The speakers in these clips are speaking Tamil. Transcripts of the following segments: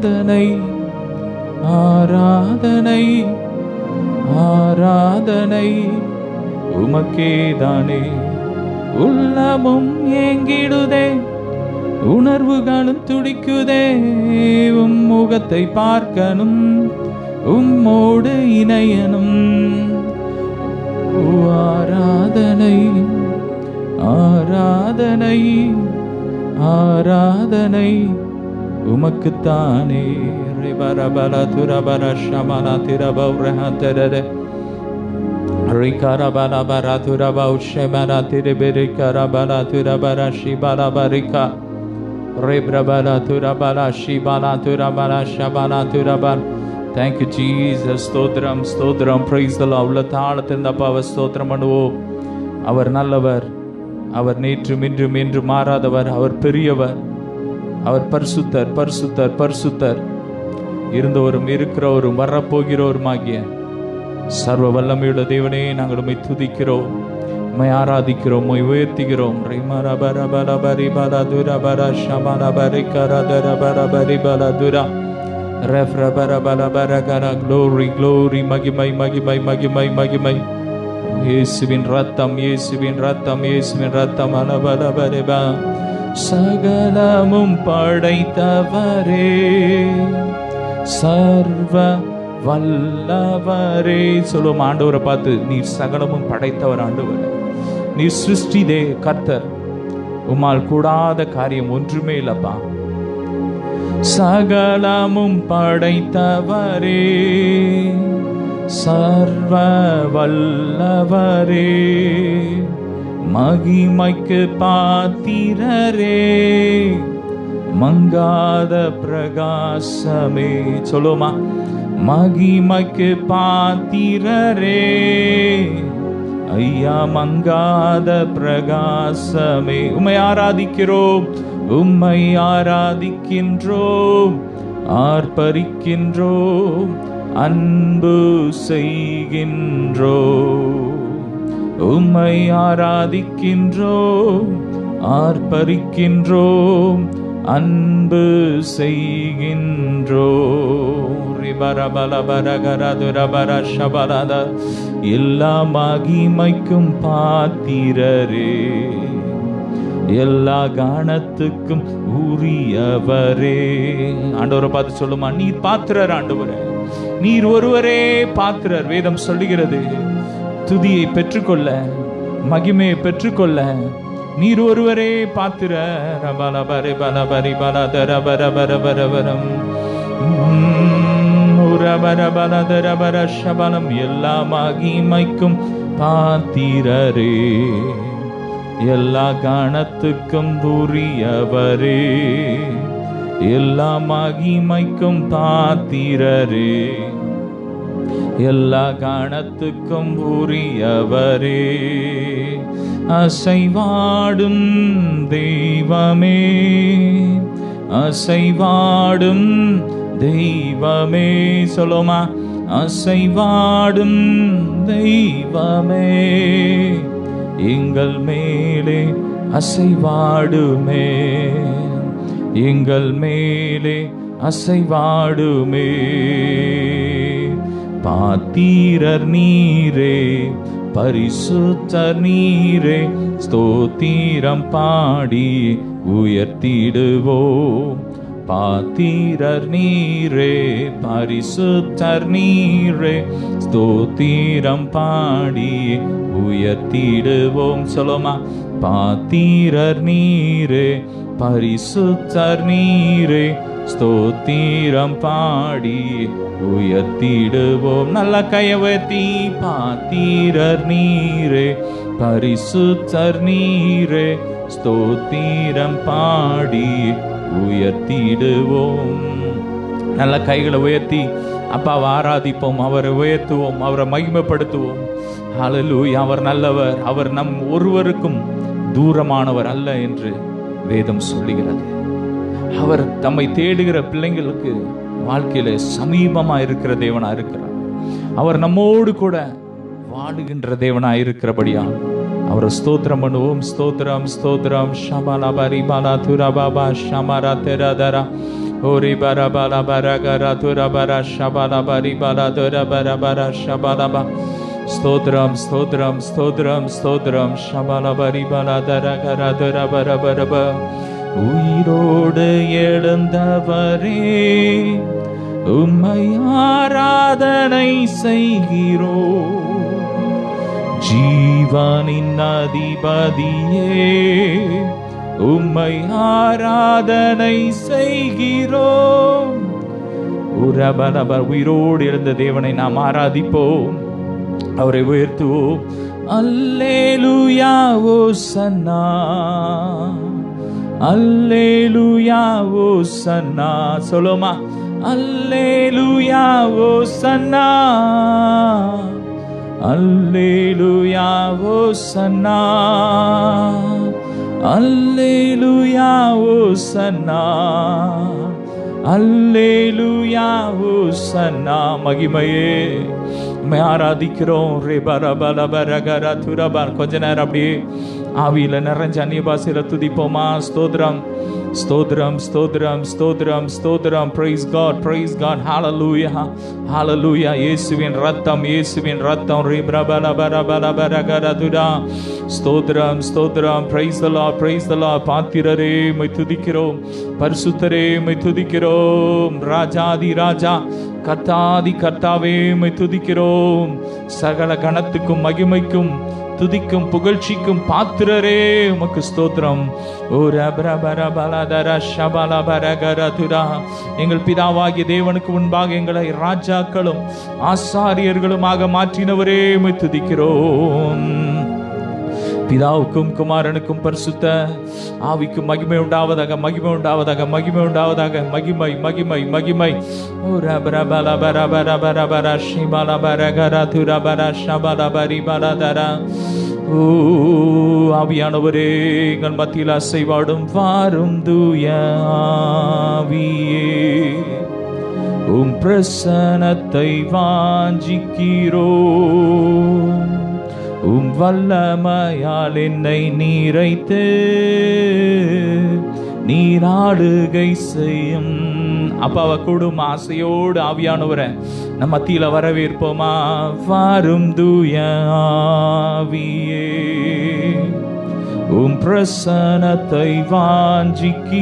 ஆராதனை ஆராதனை ஆராதனை உமக்கேதானே. உள்ளமும் ஏங்கிடுதே, உணர்வுகளும் துடிக்குதே, உம் முகத்தை பார்க்கணும், உம்மோடு இணையனும். ஆராதனை ஆராதனை ஆராதனை உமக்குத்தானே. ரிபரபல துரபர ஷமன திரபௌரஹதரர ரிகரபல பரதுரபௌ ஷமன திரபிரிகரபல துரபர ஷிபல பரிகா ரிப்ரபல துரபல ஷிபல துரபல ஷபல துரபல. Thank you Jesus. ஸ்தோத்திரம் ஸ்தோத்திரம். Praise the Lord. உள்ள தாளத்தின் அப்பாவை ஸ்தோத்திரம் பண்ணுவோம். அவர் நல்லவர், அவர் நேற்றும் இன்றும் என்று மாறாதவர், அவர் பெரியவர், அவர் பரிசுத்தர் பரிசுத்தர் பரிசுத்தர். இருந்தவரும் இருக்கிறவரும் வரப்போகிறவருமாகிய சர்வ வல்லமையுள்ள தேவனே, நாங்கள் உம்மை துதிக்கிறோம், உம்மை ஆராதிக்கிறோம், உம்மை உயர்த்துகிறோம். Glory, glory, மகிமை மகிமை மகிமை மகிமை. இயேசுவின் ரத்தம், இயேசுவின் ரத்தம், இயேசுவின் ரத்தம். அலபலபரிபா சகலமும் படைத்தவரே, சர்வ வல்லவரே. சொல்லுவோம் ஆண்டவரை பார்த்து, நீர் சகலமும் படைத்தவர் ஆண்டவர், நீர் சிருஷ்டிதே கர்த்தர், உம்மால் கூடாத காரியம் ஒன்றுமே இல்லப்பா. சகலமும் படைத்தவரே, சர்வ வல்லவரே, மகிமைக்கு பாத்திரரே, மங்காத பிரகாசமே. சொல்லுமா, மகிமைக்கு பாத்திரரே, ஐயா மங்காத பிரகாசமே. உம்மை ஆராதிக்கிறோம், உம்மை ஆராதிக்கின்றோம், ஆர்ப்பரிக்கின்றோம், அன்பு செய்கின்றோம். உம்மை ஆராதிக்கின்றோம், ஆர்ப்பரிக்கின்றோம், அன்பு செய்கின்றோம். எல்லா மகிமைக்கும் பாத்திரரே, எல்லா காணத்துக்கும் உரியவரே. ஆண்டவரை பார்த்து சொல்லுமா, நீர் பாத்திரர் ஆண்டவரே, நீர் ஒருவரே பாத்திரர். வேதம் சொல்லுகிறது, துதியை பெற்றுக்கொள்ள, மகிமையை பெற்றுக்கொள்ள நீர் ஒருவரே பாத்திரர். எல்லா மகிமைக்கும் பாத்திரரே, எல்லா கணத்துக்கும் உரியவரே, எல்லா மகிமைக்கும் பாத்திரரே, எல்லா கணத்துக்கும் உரியவரே. அசைவாடும் தெய்வமே, அசைவாடும் தெய்வமே. சொல்லுமா, அசைவாடும் தெய்வமே, எங்கள் மேலே அசைவாடுமே, எங்கள் மேலே அசைவாடுமே. பாத்திரர் நீரே, பரிசுத்தர் நீரே, ஸ்தோத்திரம் பாடி உயர்த்திடுவோம். பாத்திரர் நீரே, பரிசுத்தர் நீரே, ஸ்தோத்திரம் பாடி உயர்த்திடுவோம். சொல்லுமா, பாத்திரர் நீரே, பரிசுத்தர் நீரே, ஸ்தோத்திரம் பாடி உயர்த்திடுவோம். நல்ல கையை உயர்த்தி, பாத்திரர் நீரே, பரிசுத்தர் நீரே, ஸ்தோத்திரம் பாடி உயர்த்திடுவோம். நல்ல கைகளை உயர்த்தி அப்பாவை ஆராதிப்போம், அவரை உயர்த்துவோம், அவரை மகிமைப்படுத்துவோம். ஹல்லேலூயா. அவர் நல்லவர், அவர் நம் ஒருவருக்கும் தூரமானவர் அல்ல என்று வேதம் சொல்லுகிறது. அவர் தம்மை தேடுகிற பிள்ளைங்களுக்கு வாழ்க்கையில சமீபமா இருக்கிற தேவனா இருக்கிறார். அவர் நம்மோடு கூட வாழுகின்ற தேவனா இருக்கிறபடியா அவரை ஸ்தோத்திரம் பண்ணுவோம். ஸ்தோத்திரம் ஸ்தோத்திரம். ஷபாலா பரிபாலா துரபாபா ஷமரா தெரதரா Ori bara bala bara gara tura bara shabala bari bala tura bara bara shabala ba. Stodram stodram stodram stodram shabala bari bala dara gara tura bara bara ba. உயிரோடு எழுந்தவரே உம்மை ஆராதனை செய்கிறோம். ஜீவனின் அதிபதியே உம்மை ஆராதனை செய்கிறோம். உயிரோடு எழுந்த தேவனை நாம் ஆராதிப்போம், அவரை உயர்த்துவோம். அல்லேலூயா ஓசன்னா, அல்லேலூயா ஓசன்னா. சொல்லுமா, அல்லேலூயா ஓசன்னா, அல்லேலூயா ஓசன்னா, அல்லேலூயா ஓசன்னா, அல்லேலூயா ஓசன்னா. மகிமையே உம்மை ஆராதிக்கிறோம். ரே பரபல பரகர துரபர். கொஞ்ச நேரம் அப்படியே ஆவியில நிறைஞ்ச அந்நிய பாஷையில துதிப்போமா. ஸ்தோத்திரம் ஸ்தோத்திரம் ஸ்தோத்திரம் ஸ்தோத்திரம் ஸ்தோத்திரம். Praise God, praise God. ஹalleluya ஹalleluya. இயேசுவின் ரத்தம், இயேசுவின் ரத்தம். ரே பரபல பரபல பரகர துரா. ஸ்தோத்திரம் ஸ்தோத்திரம். Praise the Lord, praise the Lord. பாத்திரரே உம்மை துதிக்கிறோம், பரிசுத்தரே உம்மை துதிக்கிறோம். ராஜாதி ராஜா, கர்த்தாதி கர்த்தாவே உம்மை துதிக்கிறோம். சகல கணத்துக்கும் மகிமைக்கும் துதிக்கும் புகழ்ச்சிக்கும் பாத்திரரே உமக்கு ஸ்தோத்திரம். எங்கள் பிதாவாகிய தேவனுக்கு முன்பாக எங்களை ராஜாக்களும் ஆசாரியர்களுமாக மாற்றினவரே உம்மை துதிக்கிறோம். பிதாவுக்கும் குமாரனுக்கும் பரிசுத்த ஆவிக்கும் மகிமை உண்டாவதாக, மகிமை உண்டாவதாக, மகிமை உண்டாவதாக. மகிமை மகிமை மகிமை. ஆவியானவரே எங்கள் மத்தியில் அசைவாடும் வாரும் தூய ஆவியே, உம் பிரசன்னத்தை வாஞ்சிக்கிறோம். உம் வல்லமையால் என்னை நீரைத்து நீராடுகை செய்யும். அப்பாவை கூடும் ஆசையோடு ஆவியானவரை நம்ம மத்தியில வரவேற்போமா. வாரும் தூய ஆவியே, உம் பிரசன்னத்தை வாஞ்சிக்கிறோம்.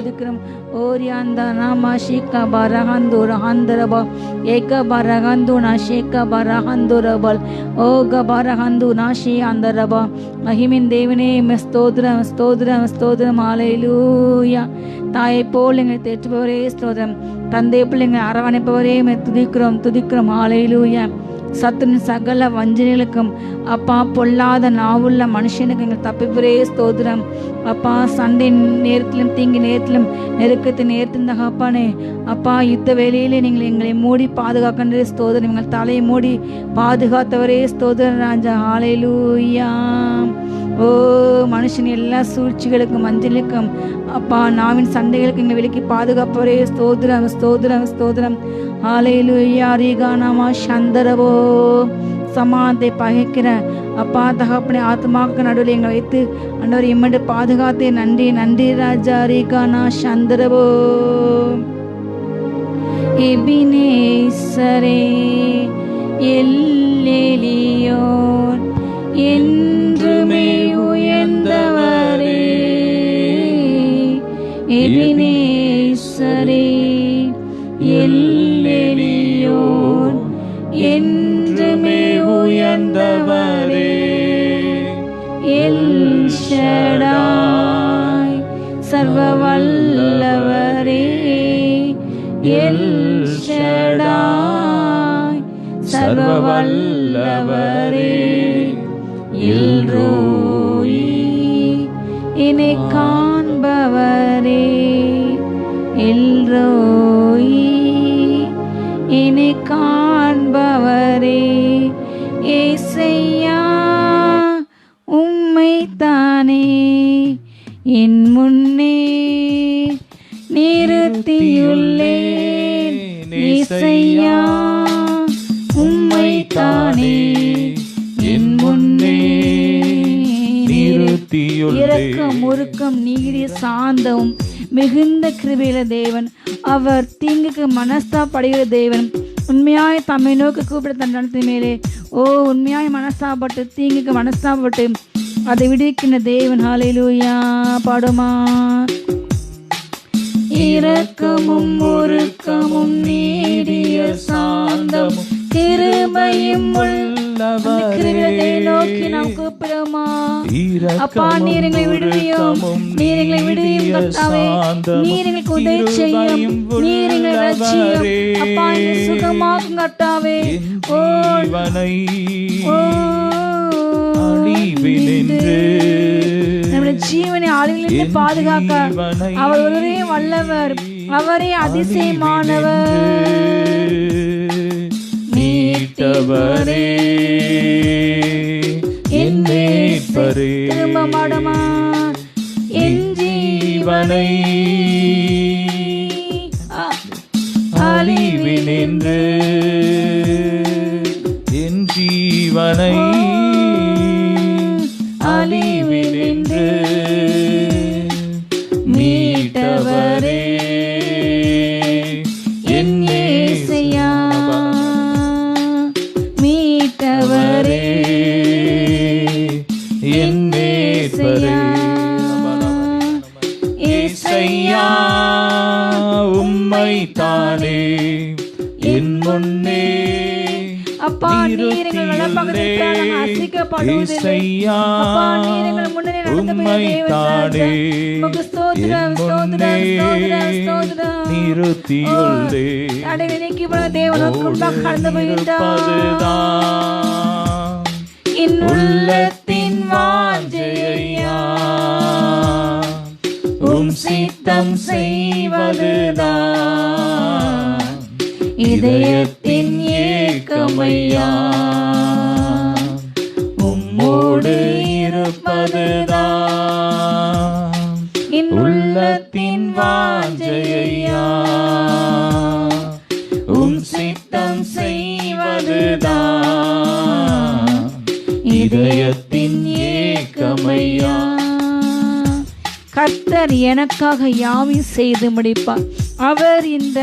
துதிக்கிறோம். ஓரியாந்தா நாமா ஷீக்கா பரஹந்தூர ஹந்தரபா ஏக பரஹந்து நாஷேக பரஹந்துரபல் ஓக பரஹந்து நாஷி அந்தரபா. மகிமின் தேவனே ஸ்தோத்திரம் ஸ்தோத்திரம் ஸ்தோத்திரம். ஹல்லேலூயா. தாயை போல் எங்களை தேற்றுபவரே ஸ்தோத்திரம். தந்தை பிள்ளைங்களை அரவணைப்பவரே துதிக்கிறோம் துதிக்கிறோம். ஹல்லேலூயா. சத்துரின் சகல வஞ்சனைகளுக்கும் அப்பா பொல்லாத நாவுள்ள மனுஷனுக்கு எங்கள் தப்பிப்புரே ஸ்தோத்திரம். அப்பா சண்டை நேரத்திலும் தீங்கு நேரத்திலும் நெருக்கத்தின் நேரத்திலும் தகப்பானே அப்பா யுத்த வேலையிலே நீங்கள் எங்களை மூடி பாதுகாக்கின்றே ஸ்தோத்திரம். எங்கள் தலையை மூடி பாதுகாத்தவரே ஸ்தோத்திரம் ராஜா. ஹல்லேலூயா. ஓ மனுஷன் எல்லா சூழ்ச்சிகளுக்கும் மஞ்சளுக்கும் அப்பா நாவின் சண்டைகளுக்கு எங்களை விலக்கி பாதுகாப்பவரே ஸ்தோத்திரம் ஸ்தோத்திரம் ஸ்தோத்திரம். ஹல்லேலூயா. ரீகானாமா சந்தரவோ சமானத்தை பகைக்கிற அப்பா தகப்பனை ஆத்மாவுக்கு நடுவில் எங்களை வைத்து அண்டவர் இம்மட்டு பாதுகாத்தே நன்றி நன்றி ராஜா. ரீகானா சந்தரவோ எபினேசரே எல்லேலியோன் என்றுமே உயர்ந்தவரே. எபினேசரே எல்லேலியோன் என்றுமே உயர்ந்தவரே. எல் ஷடாய் சர்வ வல்லவரே. எல் ஷடாய் சர்வ வல்லவரே. எல்ரோயி என்னை காண்பவரே. எல்ரோயி என்னை காண்பவரே. ஏசையா உம்மைத்தானே என் முன்னே நிறுத்தியுள்ளேன். ஏசையா உம்மைத்தானே என் முன்னே இரக்கம் முறுக்கம் நீடிய சாந்தமும் மிகுந்த கிருபையுள்ள தேவன். அவர் தீங்குக்கு மனஸ்தாபடுகிற தேவன். உண்மையாய் தம்மை நோக்கி கூப்பிட தன் நடத்தின் மேலே ஓ உண்மையாய் மனஸ்தாபப்பட்டு தீங்குக்கு மனஸ்தாபப்பட்டு அதை விடுவிக்கின்ற தேவன். ஹல்லேலூயா. பாடுமா. இரக்கமும் முறுக்கமும் நீடிய சாந்தமும் கிருபையும் கிருபையை நோக்கி நாம் கூப்பிடுமா. அப்பா நீர் எங்களை விடுவியும் நீர் எங்களை விடுவியும் கர்த்தாவே. நீர் எங்களுக்கு உதவி செய்யும் நீர் எங்களை ரட்சியும் அப்பா எங்களை சுகமாக்கும் கர்த்தாவே. ஓ நம்முடைய ஜீவனை அழிவிலிருந்து பாதுகாக்க அவர் ஒருவரே வல்லவர். அவரே அதிசயமானவர். மீட்டவரே என் மீட்பரே. திரும்ப மாடமா என் ஜீவனை அழிவினின்று என் ஜீவனை அழிவினின்று மீட்டவரே என் ஏசையா. மீட்டவரே என் மீட்பரே. ஏசையா உம்மைத்தானே என் முன்னே அப்பா நீர் எங்கள் வலப்பக்கத்தில் அசைக்கப்படுவதில்லை. அப்பா நீர் எங்கள் முன்னே நடத்துகிற தேவனே உமக்கு ஸ்தோத்திரம் ஸ்தோத்திரம் ஸ்தோத்திரம் ஸ்தோத்திரம். நிறுத்தியுள்ளே தடைகளை நீக்கி போன தேவனுக்கு முன்பாக கடந்து போகின்றார். என் உள்ளத்தின் வாஞ்சையா உம் சித்தம் செய்வதுதான் இதயத்தின் ஏக்கமையா. உம்மோடு இருப்பதுதான் என் உள்ளத்தின் வாஞ்சையா. உம் சித்தம் செய்வதுதான் இதயத்தின் ஏக்கமையா. கர்த்தர் எனக்காக யாவையும் செய்து முடிப்பார். அவர் இந்த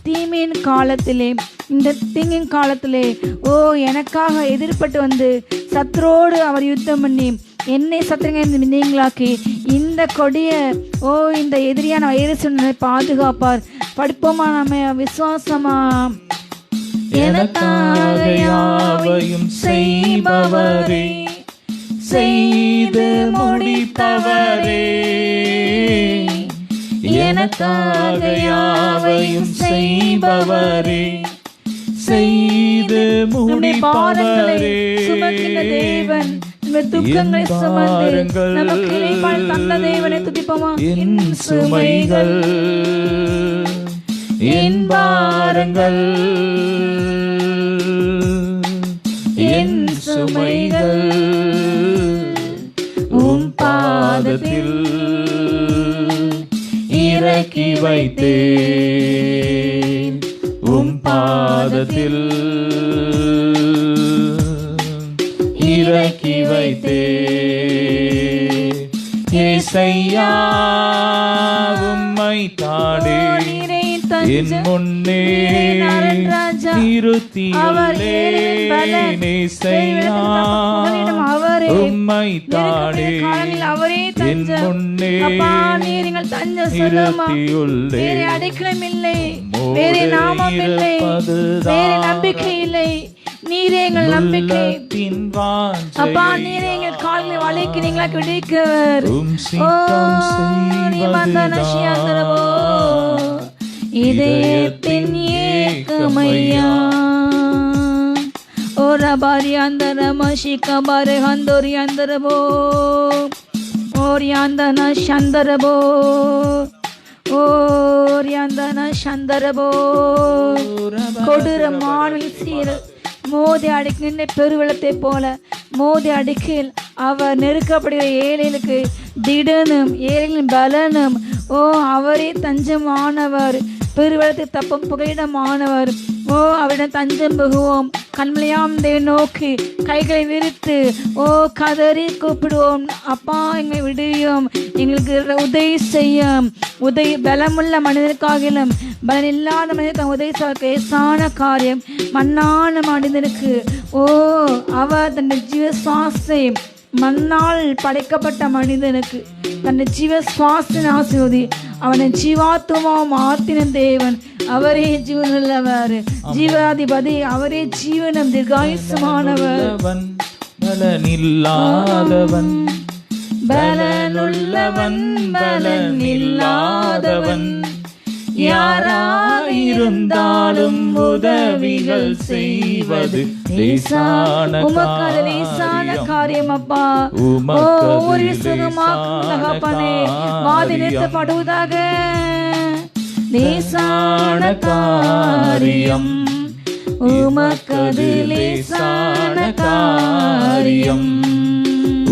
தீமையின் காலத்திலே இந்த தீங்கின் காலத்திலே ஓ எனக்காக எதிர்பட்டு வந்து சத்ரோடு அவர் யுத்தம் பண்ணி என்னை சத்துருங்க நீங்களாக்கி இந்த கொடிய இந்த எதிரியான வைரஸ் பாதுகாப்பார். படிப்போமா நம்ம விசுவாசமா? எனக்காக யாவையும் செய்பவரே, செய்து முடிப்பவரே, எனக்காக யாவையும் செய்பவரே, செய்து முடிப்பவரே, சுமக்கின்ற தேவன், துக்கங்களை சுமந்து நமக்கு இளைப்பாறுதல் தந்த தேவனை துதிப்போமா? என் சுமைகள் என் பாரங்கள், என் சுமைகள் உம் பாதத்தில் இறக்கி வைத்தேன், உம் பாதத்தில் இறக்கி வைத்தேன். ஏசையா உம்மை தானே என் முன்னே நிறுத்தியுள்ளேன். ஏசையா உம்மை தானே என் முன்னே நிறுத்தியுள்ளேன். அடைக்கலமில்லை, வேற நாமம் இல்லை, வேற நம்பிக்கை இல்லை, நீரே எங்கள் நம்பிக்கை. அப்பா நீரே எங்கள் கால்களை வளைக்கிறீங்களா கிடைக்கவர். இதயத்தின் ஏக்கமையா ஓ ரபாரி அந்தரம ஷிகபாரே ஹந்தோரி அந்தரபோ ஓரியாந்தன சந்தரபோ ஓரியாந்தன சந்தரபோ கொடூர மானில் சீர மோதி அடிக்கின்ற பெருவெள்ளத்தை போல மோதி அடிக்கில் அவர் நெருக்கப்படுகிற ஏழைகளுக்கு திடனும் ஏழைகளின் பலனும் அவரே தஞ்சமானவர், பெருவெள்ளத்தை தப்பும் புகையிடமானவர். அவரிடம் தஞ்சம் புகுவோம், கண்மலையாம் தேவனை நோக்கி கைகளை விரித்து கதறி கூப்பிடுவோம். அப்பா எங்களை விடுவியும், எங்களுக்கு உதவி செய்யும். உதவி பலமுள்ள மனிதனுக்காகிலும் பலன் இல்லாத மனிதனுக்கு உதவி செய்ய லேசான காரியம். மண்ணான மனிதனுக்கு அவர் தன்னை ஜீவ சுவாசை மண்ணால் படைக்கப்பட்ட மனிதனுக்கு தன்னை ஜீவ சுவாசனை ஆசீர்வதி. அவனை ஜீவாத்துவம் ஆத்தின தேவன், அவரே ஜீவனுள்ளவர், ஜீவாதிபதி, அவரே ஜீவனம் தீர்காயுசமானவர். பலனில்லாதவன் பலனுள்ளவன் பலனில்லாதவன், யாராயிருந்தாலும் உதவிகள் செய்வது லேசான காரியம். அப்பா ஒவ்வொரு சுகமாப்பனே வாதி நிறுத்தப்படுவதாக. லேசான காரியம் உமக்கது, லேசான காரியம்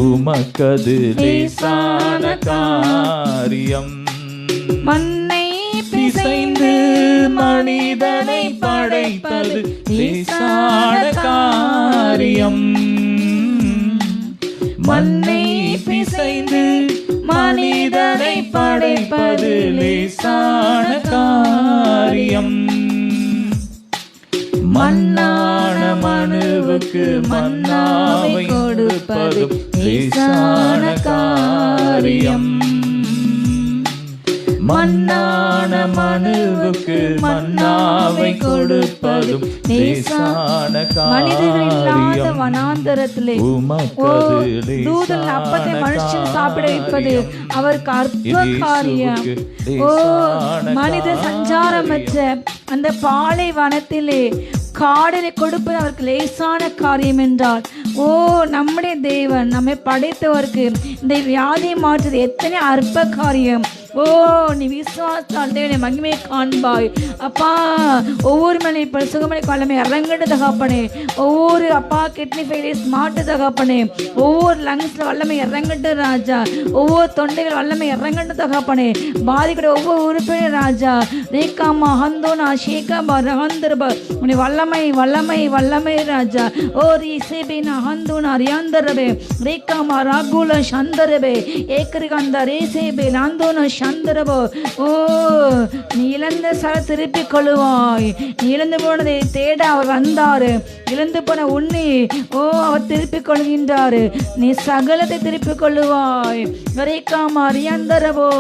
உமக்கது, லேசான காரியம். மண்ணை பிசைந்து மனிதனை படைப்பது லேசான காரியம். மண்ணை பிசைந்து மனிதனை படைப்பது லேசான காரியம். மண்ணான மனுவுக்கு மன்னாவை கொடுப்பதும் லேசான காரியம். மண்ணான மனுவுக்கு மன்னாவை கொடுப்பதும் லேசான காரியம். வனாந்தரத்திலே தூதன் அப்பத்தை மனுஷன் சாப்பிட வைப்பது அவருக்கு அற்ப காரியம். மனித சஞ்சாரமற்ற அந்த பாலைவனத்திலே காடலை கொடுப்பது அவருக்கு லேசான காரியம் என்றால், நம்முடைய தேவன் நம்மை படைத்தவருக்கு இந்த வியாதியை மாற்றுவது எத்தனை அற்ப காரியம். நீ விசுவாசத்தால் தேவனை மகிமையை காண்பாய். அப்பா ஒவ்வொரு மணி சுகமணி வல்லமை இறங்கிட்டு தகப்பனே, ஒவ்வொரு அப்பா கிட்னி ஃபெயிலியர்ஸ் மாட்டு தகப்பனே, ஒவ்வொரு லங்ஸ்ல வல்லமை இறங்கிட்டு ராஜா, ஒவ்வொரு தொண்டைகள் வல்லமை இறங்கிட்டு தகப்பனே, பாதிக்கிற ஒவ்வொரு உறுப்பினர் ராஜா ரேகாமா ஹந்தோனா ஷேகாபா ரஹந்தர்பா உன்னை வல்லமை வல்லமை வல்லமை ராஜா. ரீசேபினா ஹந்தோனா ரியாந்தரபே ரேகாமா ராகுல சந்தரபே ஏக்கரிகந்த ரேசேபே நாந்தோனா சந்தரபோ. ஓ, நீ இழந்த திருப்பி கொள்ளுவாய். நீ இழந்து போனதை தேட அவர் வந்தாரு. இழந்து போன உன்னை அவர் திருப்பிக் கொள்கின்றாரு. நீ சகலத்தை திருப்பிக் கொள்ளுவாய். வரைக்காமறியந்தரவோ.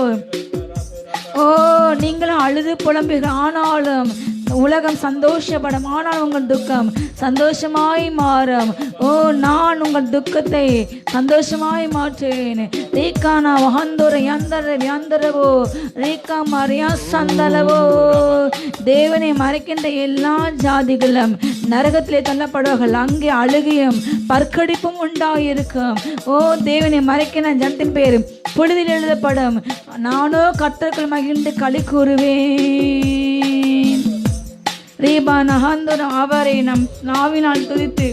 நீங்களும் அழுது புலம்புகிற ஆனாலும் உலகம் சந்தோஷப்படும், ஆனால் உங்கள் துக்கம் சந்தோஷமாய் மாறும். நான் உங்கள் துக்கத்தை சந்தோஷமாய் மாற்றேன். ரீகானா வகந்தோர யந்தரவோ ரீகா மரியா சந்தலவோ. தேவனை மறைக்கின்ற எல்லா ஜாதிகளும் நரகத்திலே தள்ளப்படுவார்கள். அங்கே அழுகையும் பற்கடிப்பும் உண்டாயிருக்கும். தேவனை மறைக்கிற ஜனத்தின் பேர் புழுதில் எழுதப்படும். நானோ கர்த்தருக்குள் மகிழ்ந்து களி கூறுவேன். அவரை நம் நாவினால் துதித்து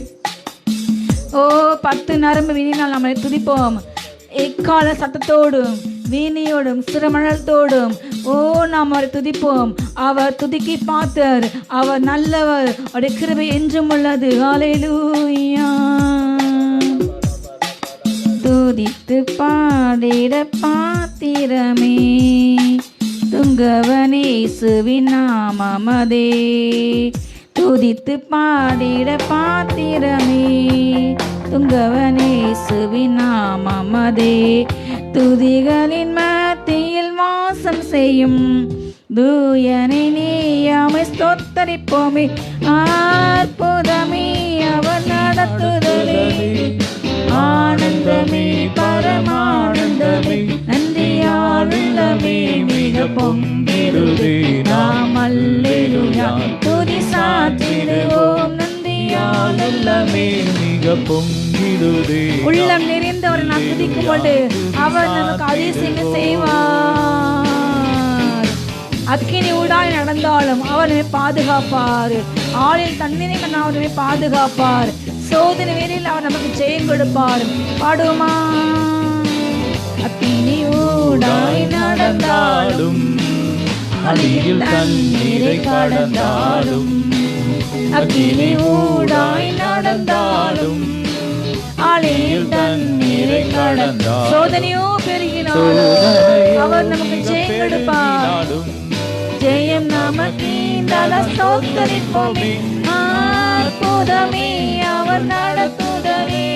10 நரம்பு வீணினால் நம்மை துதிப்போம். எக்கால சத்தத்தோடும் வீணியோடும் சிறுமணத்தோடும் நாம் அவரை துதிப்போம். அவர் துதிக்கி பார்த்தர், அவர் நல்லவர், அவருடைய கிருபை என்றும் உள்ளது. ஹல்லேலூயா. துதித்து பாடிட பாத்திரமே துங்கவனேசுவின் நாமமதே. துதித்து பாடிட பாத்திரமே துங்கவனேசுவின் நாமமதே. துதிகளின் மத்தியில் வாசம் செய்யும் தூயனை நீயாமை ஸ்தோத்தரிப்போமே. அற்புதமே அவர் நடத்துதலே, ஆனந்தமே பரமானந்தமே, நன்றியாளுள்ளமே மிக பொங்கிடுதே. நாம் அல்லேலூயா துதி சாற்றிடுவோம். நன்றியாளுள்ளமே மிக பொங்கிடுதே. உள்ளம் நிறைந்தவர் நாம் துதிக்கும் போது அவர் நமக்கு அதிசயம் செய்வார். அக்கினி ஊடாய் நடந்தாலும் அவர் நம்மை பாதுகாப்பார். ஆளில் தண்ணீரை அவரை பாதுகாப்பார். சோதனை வேளையில் அவர் நமக்கு ஜெயம் கொடுப்பார். பாடுமா. அக்கினி ஊடாய் நடந்தாலும் அழியில் தண்ணீரை கடந்தாலும், அக்கினி ஊடாய் நடந்தாலும் அழியில் தண்ணீரை கடந்தாலும், சோதனையோ பெருகினாலும் அவர் நமக்கு ஜெயம் கொடுப்பார். ஜெயம் நமக்கு ஸ்தோத்தரிப்போமே. அற்புதமே அவர் நடத்துதலே,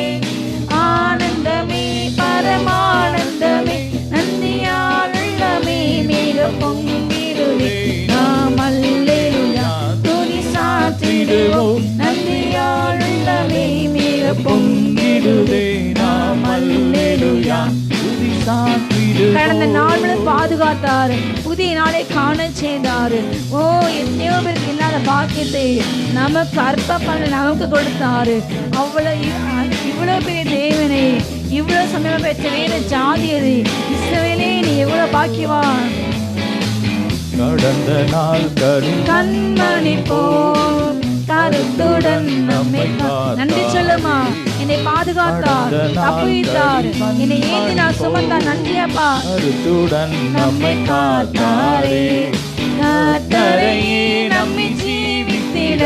ஆனந்தமே பரமானந்தமே, நன்றியாளுள்ளமே மிக பொங்கிடுதே. நாம் அல்லேலூயா துதி சாற்றிடுவோம். நன்றியாளுள்ளமே மிக பொங்கிடுதே. நாம் அல்லேலூயா துதி சாற்றிடுவோம். கடந்த நாள் பாதுகாத்தார், புதிய நாளை காண செய்தார். எத்தனையோ பேருக்கு இல்லாத பாக்கியத்தை நமக்கு அற்பப்பண்ண நமக்கு கொடுத்தாரு. இவ்வளவு பெரிய தேவனை இவ்வளவு சமயம் பெற்ற வேற ஜாதி அது. இஸ்ரவேலே, நீ எவ்வளவு பாக்கியவான். கடந்த நாள் கண்மணி போல் கருத்துடன் நம்மை நன்றி சொல்லுமா. என்னை பாதுகாத்தார், தப்புவித்தார், என்னை ஏந்தினார், சுமந்தார். நன்றியப்பா. கருத்துடன் நம்மை காத்தாரே, காத்தரையே நம்மை ஜீவித்திட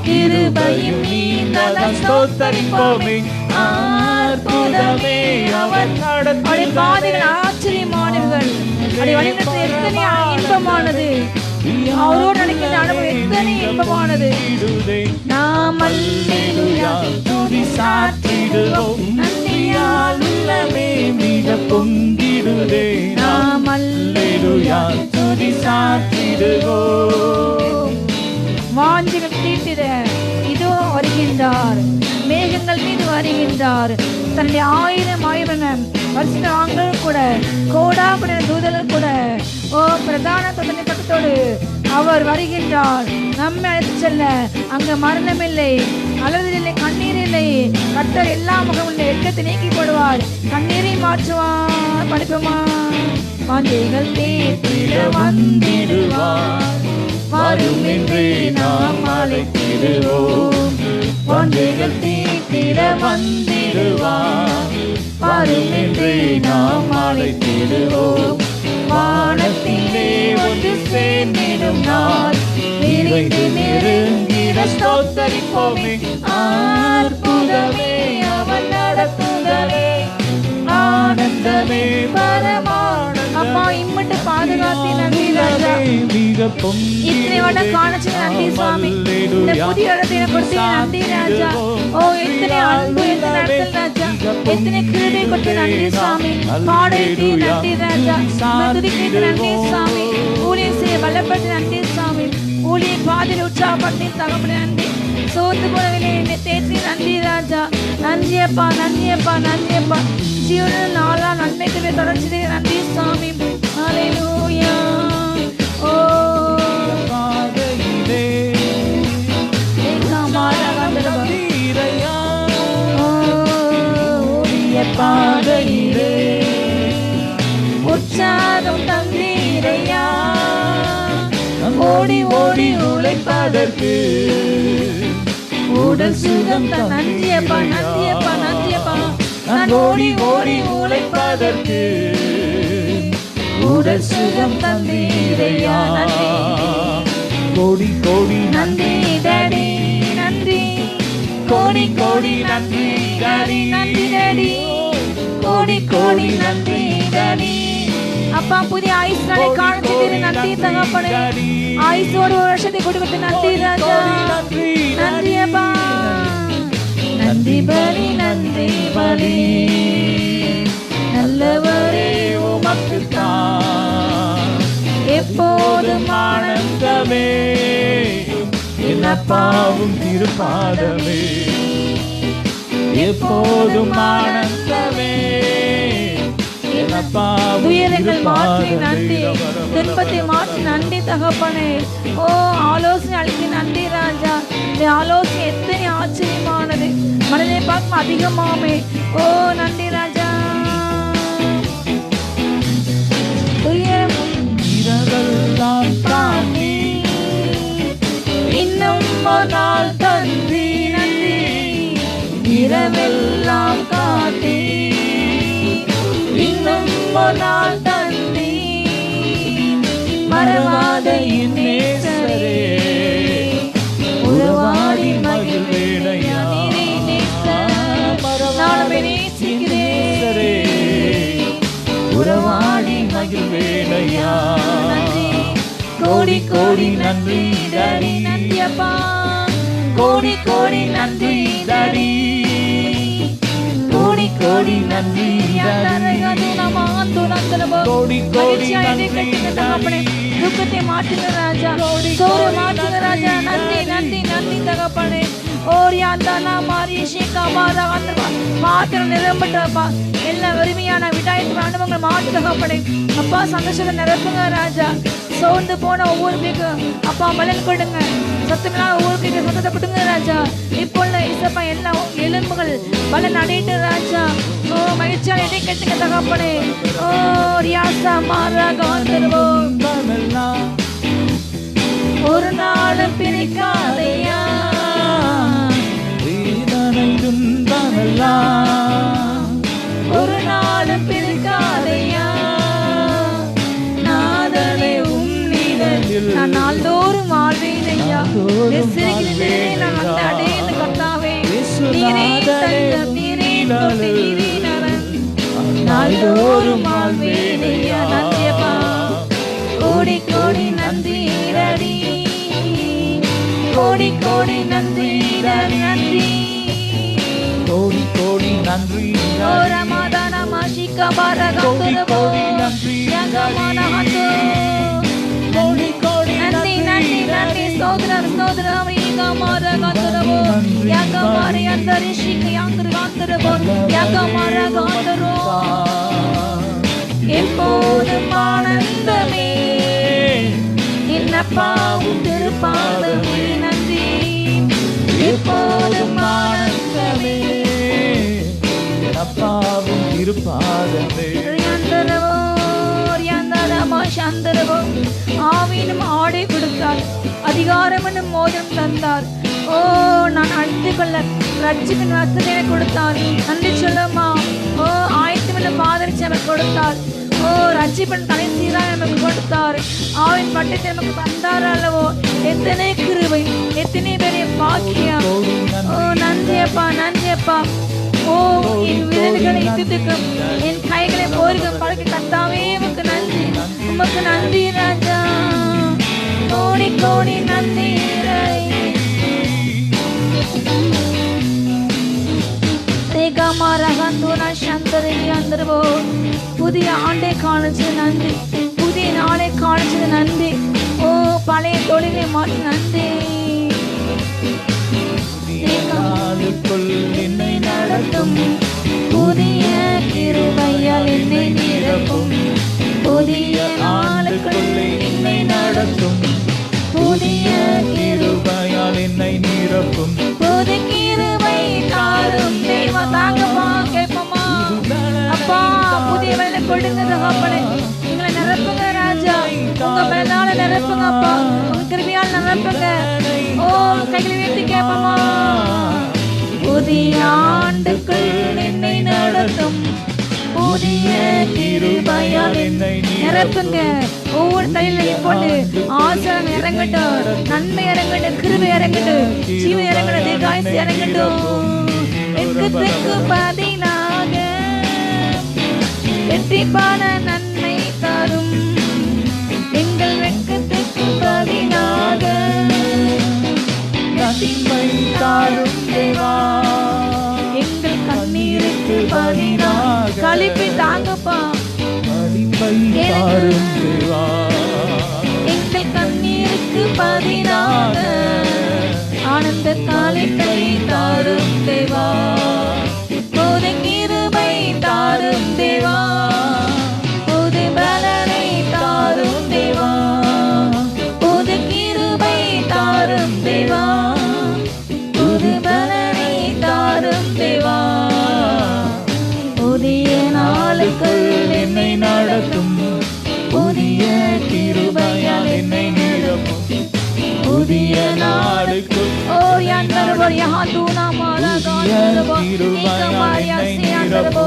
கிருபையும் நீந்ததால் ஸ்தோத்தரிப்போமே. அற்புதமே அவர் நடத்துதலே, பாதைகள் ஆச்சரியமானவர்கள், அவருடைய வழிநடத்துதல் எத்தனை இன்பமானது, அவரோடு நடக்கின்ற அனுபவம் எத்தனை இன்பமானது. நாம் அல்லேலூயா துதி சாற்றிடுவோம். நன்றியாளுள்ளமே மிக பொங்கிடுதே. நாம் அல்லேலூயா துதி சாற்றிடுவோம். வாஞ்சைகள் தீட்டிட இதோ வருகின்றார். மேகங்கள் மீது வருகின்றார். தன்னுடைய 1000 வருஷங்கள் கூட கோடாபுட தூதர்கள் கூட பிரதான பக்கத்தோடு அவர் வருகின்றார். நம்மை அழைத்து செல்ல. அங்கு மரணம் இல்லை, அழுதல் இல்லை, கண்ணீர் இல்லை. கர்த்தர் எல்லா முகமுள்ள எட்டத்தை நீக்கி போடுவார், கண்ணீரை மாற்றுவார். படிப்போமா. வாஞ்சைகள் தீட்டிட வந்திடுவார், வரும் என்றே நாம் அழைத்திடுவோம். வாஞ்சைகள் தீட்டிட வந்திடுவார், வரும் என்றே நாம் அழைத்திடுவோம். வானத்திலே ஒன்று சேர்ந்திடும் நாள் விரைந்து நெருங்கிட ஸ்தோத்தரிப்போமே. அற்புதமே அவர் நடத்துதலே, ஆனந்தமே பரமானந்தமே. அப்பா, காத்தி நன்றி ராஜா. இத்தனை வடம் காணிச்சு நன்றி சுவாமி. இந்த புதிய இடத்தை எனக்கு கொடுத்து நன்றி ராஜா. ஓ எத்தனை அன்பு, எத்தனை நடத்தல் ராஜா, எத்தனை கிருபை கொடுத்து நன்றி சுவாமி. பாடலுக்கு நன்றி ராஜா, துதிக்கு நன்றி சுவாமி. ஊழியம் செய்ய பலப்பட்டு நன்றி சுவாமி. ஊழிய பாதையில் உற்சாகப்பட்டு தகப்பட நன்றி. சோர்ந்து போனவில்லை என்னை தேற்றி நன்றி ராஜா. நன்றியப்பா நன்றியப்பா நன்றியப்பா. ஜீவனில் நாளா நன்மைக்குமே தொடர்ச்சி நன்றி சுவாமி. ஹல்லேலூயா. ஓ பாதையிலே உற்சாகம் தந்தீரையா. ஓடி ஓடி உழைப்பதற்கு உடல் சுகம் நன்றியப்பா நன்றியப்பா நன்றியப்பா. நான் ஓடி ஓடி உழைப்பதற்கு உடல் சுகம் தந்தீரையா. நன்றி கோடி கோடி நன்றி டாடி நன்றி. கோடி கோடி நன்றி டாடி நன்றி டாடி. கோடி கோடி நன்றி டாடி. அப்பா புதிய ஆயுசு நாளை காணிச்சு நன்றி தகப்பனே. ஆயுசோடு ஒரு வருஷத்தை கொடுத்து நன்றி ராஜா. நன்றி அப்பா. நன்றி பலி நன்றி பலி. நல்லவரே உமக்குத்தான் எப்போதும் ஆனந்தமே. அப்பாவும் திருப்பாதமே எப்போதும் ஆனந்தமே. துயரங்கள் மாற்றி நன்றி, துன்பத்தை மாற்றி நன்றி தகப்பனே. ஓ ஆலோசனை அளிக்க நன்றி ராஜா. இந்த ஆலோசனை எத்தனை ஆச்சரியமானது, மனதை பார்க்கும் அதிகமாமே. ஓ நன்றி ராஜா. இரவெல்லாம் தாண்டி இன்னும் ஒரு நாள் தந்தி நன்றி. இரவெல்லாம் காட்டி இன்னும் ஒரு நாள் தந்தி. மறவாத என் நேசரே உறவாடி மகிழ்வேனையா. நானும் நேசிக்கிறேன் உறவாடி மகிழ்வேனையா. கோடி கோடி நன்றி டாடி நன்றி அப்பா. கோடி கோடி நன்றி டாடி. கோடி கோடி நன்றி துக்கத்தை மாற்றுங்க ராஜா, சோறு மாற்றுங்க ராஜா. நன்றி நன்றி நன்றி தகப்பனே. ஓரியாந்தானா மாறி ஷேகா மாறா மாத்திரம் நிரம்பட்டப்பா. எல்லா வறுமையான விடாயத்து அனுபவங்கள் மாற்று தகப்பனே. அப்பா சந்தோஷத்தை நிரப்புங்க ராஜா. சோர்ந்து போன ஒவ்வொரு பேருக்கும் அப்பா பலன் கொடுங்க. சத்தமில்லாத ஒவ்வொரு பேருக்கு சத்தத்தை கொடுங்க ராஜா. இப்போ இசப்பா எல்லா எலும்புகள் பலன் அடையிட்டு ராஜா. ஓ மகிழ்ச்சியால் இடை கட்டுங்க தகப்பனே. ஓ ரியாசா மாறா காந்தருவோம் ஒரு நாளும் பிரிக்காதையா. ஒரு நாளும் பிரிக்காதையா. நாதனை உன்னிடத்தில் நான் நாள்தோறும் வாழ்வேனையா. சிறுகிலே நான் அந்த அடைந்த கர்த்தாவே. நீரே தந்த நீரே தொட்டு நீரே நரன் நாள்தோறும் வாழ்வேனையா. நன்றியப்பா. கோடி கோடி நன்றி டாடி. கோடி கோடி நன்றி டாடி நன்றி. கோடி கோடி நன்றி. ஓ ரமாதான மாஷிகா பாரகந்தரவோ யங்கமான ஹந்தோ. கோடி கோடி நன்றி நன்றி நன்றி. சோதரர் சோதரம் யங்கமார கந்தரவோ யங்கமார யந்தரிஷிக யங்கரகந்தரவோ யங்கமார கந்தரோ. எப்போதும் ஆனந்தமே என்னப்பாவும் திருப்பாதமே. நன்றி எப்போதும் ஆனந்தமே அப்பாவும் இருப்பாதமே. ஆவியினும் ஆடை கொடுத்தார், அதிகாரம் என்னும் மோதிரம் தந்தார். ஓ நான் அழித்து கொள்ள ரட்சிப்பின் வஸ்திரத்தை கொடுத்தார். நன்றி சொல்லுமா. ஓ ஆயத்தம் என்னும் பாதரட்சி நமக்கு கொடுத்தார். ஓ ரட்சிப்பின் தலை சீராக நமக்கு கொடுத்தார். ஆவின் பட்டத்தை நமக்கு தந்தார் அல்லவோ. எத்தனை கிருபை, எத்தனை பெரிய பாக்கியம். ஓ நன்றியப்பா நன்றியப்பா. ஓ என் விரல்களை இத்துக்கும் என் கைகளை போருக்கும் பழக்க கர்த்தாவே உமக்கு நன்றி. உமக்கு நன்றி புதிய ஆண்டை காணிச்சது நன்றி, புதிய நாளை காணிச்சது நன்றி. ஓ பழைய தொழிலை மாற்றி நன்றி. நாளுக்குள் என்னை நடத்தும், புதிய கிருபையால் என்னை நிரப்பும், புதிய நாளுக்குள் என்னை நடத்தும், புதிய கிருபையால் என்னை நிரப்பும். புது கிருபை தாரும் தேவா. தாங்கப்பா, கேட்போமா அப்பா, புதிய வேலை கொடுங்க தகப்பனே. எங்களை நிரப்புங்க ராஜா, உங்க மேலால நிரப்புங்க அப்பா, உங்க கிருபையால் நிரப்புங்க. ஓ கைகளை உயர்த்தி கேட்போமா. புதிய ஆண்டுக்குள் என்னை நடத்தும், புதிய கிருபையால் என்னை நிரப்புங்க. ஒவ்வொரு தலையிலையும் போட்டு ஆசனம் இறங்கட்டும், நன்மை இறங்கட்டும், கிருபை இறங்கட்டும், ஜீவ இறங்கட்டும், தீர்க்காயுசு இறங்கட்டும். வெட்கத்துக்கு பதிலாக வெற்றிப்பான நன்மை தரும், எங்கள் வெட்கத்துக்கு பதிலாக நன்மை தாரும் தேவா. எங்கள் கண்ணீருக்கு பதிலாக கழிப்பை தாங்கப்பா, மதிப்பை தாரும் தேவா. எங்கள் கண்ணீருக்கு பதிலாக ஆனந்த காலிப்பை தாரும் தேவா. புது கிருபை தாரும் தேவா, புது பலனை தாரும் தேவா, புது கிருபை தாரும் தேவா, புது பலனை தாரும் தேவா. புதிய நாளுக்குள் என்னை நடத்தும், புதிய கிருபையால் என்னை நிரப்பும், புதிய நாளுக்குள். ஓ யாந்தரபோ யாதுனா மாலா காந்தரபோ நீகமாரியா சியாந்தரபோ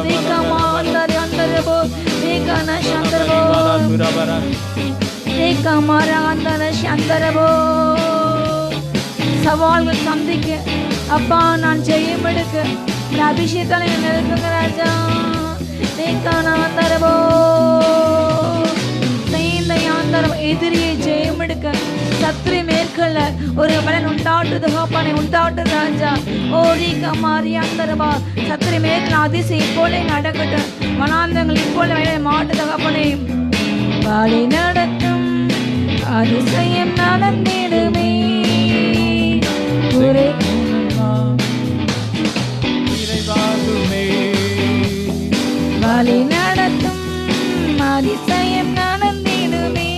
நீகமாந்தர் யாந்தரபோ நீகன சாந்தரபோ நீகமாரா அந்தர சாந்தரபோ. சவால்கள் சந்திக்க அப்பா நான் ஜெயம் எடுக்க இந்த அபிஷேகத்தால் என்னை நிரப்புங்க ராஜா. நீகன அந்தரபோ எதிரியை ஜெயம் எடுக்க சத்திரை மேற்கொள்ள ஒரு பலன் உண்டாட்டு தகப்பனை உண்டாட்டு ராஜா. ஓரிக்க மாறி அந்தரபா சத்திரை மேற்கொள்ள அதிசயம் போல நடக்கட்டும், வனாந்தங்கள் இப்போல மாட்டு தகப்பனை வழி நடக்கும், அதிசயம் நடந்திடுமே. வழி நடத்தும், அதிசயம் நடந்திடுமே.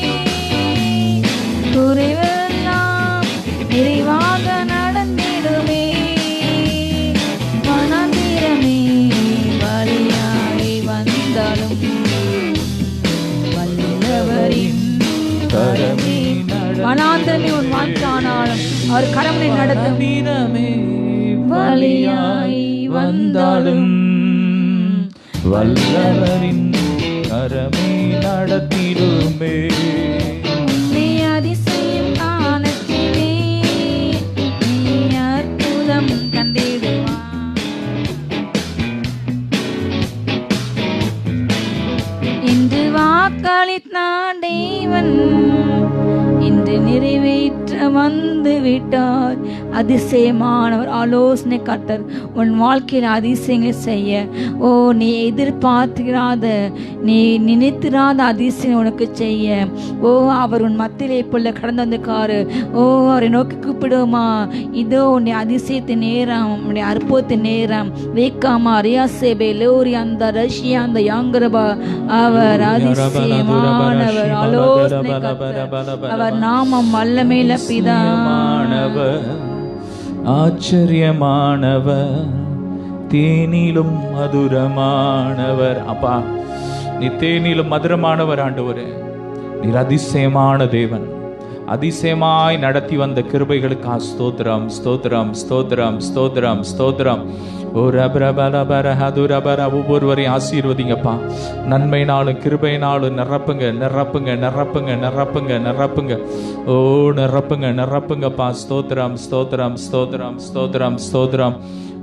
குறைவெல்லாம் நிறைவாக நடந்திடுமே. வனாந்திரமே வழியாய் வந்தாலும் வல்லவரின் கரமே. வனாந்திரமே உன் வாழ்க்கையானாலும் அவர் கரமனை நடத்தும். வழியாய் வந்தாலும் வல்லவரின் கரமே நடத்திடுமே. அதிசயம் காணத்திலே நீ அற்புதம் கண்டிடுவான். இன்று வாக்களித்தான் தேவன், இன்று நிறைவேற்ற வந்து விட்டார். அதிசயமானவர் ஆலோசனை கர்த்தர் உன் வாழ்க்கையில் அதிசயங்களை செய்ய. ஓ நீ எதிர்பார்த்திராத, நீ நினைத்திராத அதிசயம் உனக்கு செய்ய. ஓ அவர் உன் மத்தியிலே போல கடந்து வந்திருக்காரு. ஓ அவரை நோக்கி கூப்பிடுமா. இதோ உன்னை அதிசயத்தின் நேரம், உன்னுடைய அற்புதத்தின் நேரம். வேக்காமா ரியாசேபே லோரி அந்த ரஷ்யா அந்த யாங்கரபா. அவர் அதிசயமானவர் ஆலோசனை கர்த்தர், அவர் நாமம் வல்லமையில பிதாவானவர், ஆச்சரியமானவர், தேனிலும் மதுரமானவர். அப்பா நீ தேனிலும் மதுரமானவர் ஆண்டவரே. நீர் அதிசயமான தேவன், அதிசயமாய் நடத்தி வந்த கிருபைகளுக்கு ஸ்தோத்திரம் ஸ்தோத்திரம் ஸ்தோத்திரம் ஸ்தோத்திரம் ஸ்தோத்திரம். ஒவ்வொருவரையும் ஆசீர்வதிங்கப்பா. நன்மைனாலும் கிருபைனாலும் நிரப்புங்க நிரப்புங்க நிரப்புங்க நிரப்புங்க நிரப்புங்க. ஓ நிரப்புங்க நிரப்புங்கப்பா. ஸ்தோத்திரம் ஸ்தோத்திரம் ஸ்தோத்திரம் ஸ்தோத்திரம் ஸ்தோத்திரம்.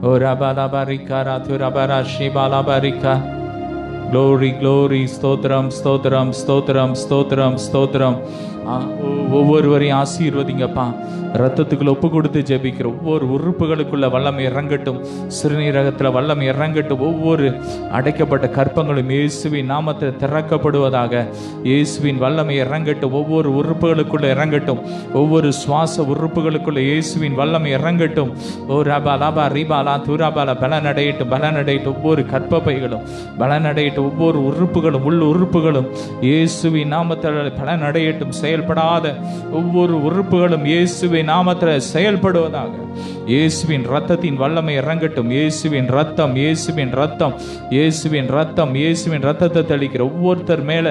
ஓ ரபலபரிகா ரதுரபரா ஷிபாலபரிகா. Glory glory. ஸ்தோத்திரம் ஸ்தோத்திரம் ஸ்தோத்திரம் ஸ்தோத்திரம் ஸ்தோத்திரம். ஒவ்வொருவரையும் ஆசீர்வதிங்கப்பா. ரத்தத்துக்குள்ள ஒப்பு கொடுத்து ஜெபிக்கிறோம். ஒவ்வொரு உறுப்புகளுக்குள்ள வல்லமை இறங்கட்டும். சிறுநீரகத்தில் வல்லமை இறங்கட்டும். ஒவ்வொரு அடைக்கப்பட்ட கற்பங்களும் இயேசுவின் நாமத்தில் திறக்கப்படுவதாக. இயேசுவின் வல்லமை இறங்கட்டும். ஒவ்வொரு உறுப்புகளுக்குள்ள இறங்கட்டும். ஒவ்வொரு சுவாச உறுப்புகளுக்குள்ள இயேசுவின் வல்லமை இறங்கட்டும். ஓ ரபா லாபா ரீபாலா தூராபாலா பலனடையட்டும், பலனடையட்டும். ஒவ்வொரு கற்பப்பைகளும் பலனடையட்டும். ஒவ்வொரு உறுப்புகளும் உள் உறுப்புகளும் இயேசுவின் நாமத்தில் பலனடையட்டும். செயல்படாத ஒவ்வொரு உறுப்புகளும் இயேசுவின் நாமத்தில் செயல்படுவதாக. இயேசுவின் ரத்தத்தின் வல்லமை இறங்கட்டும். இயேசுவின் ரத்தம், இயேசுவின் ரத்தம், இயேசுவின் ரத்தம், இயேசுவின் ரத்தத்தை தெளிக்கிற ஒவ்வொருத்தர் மேல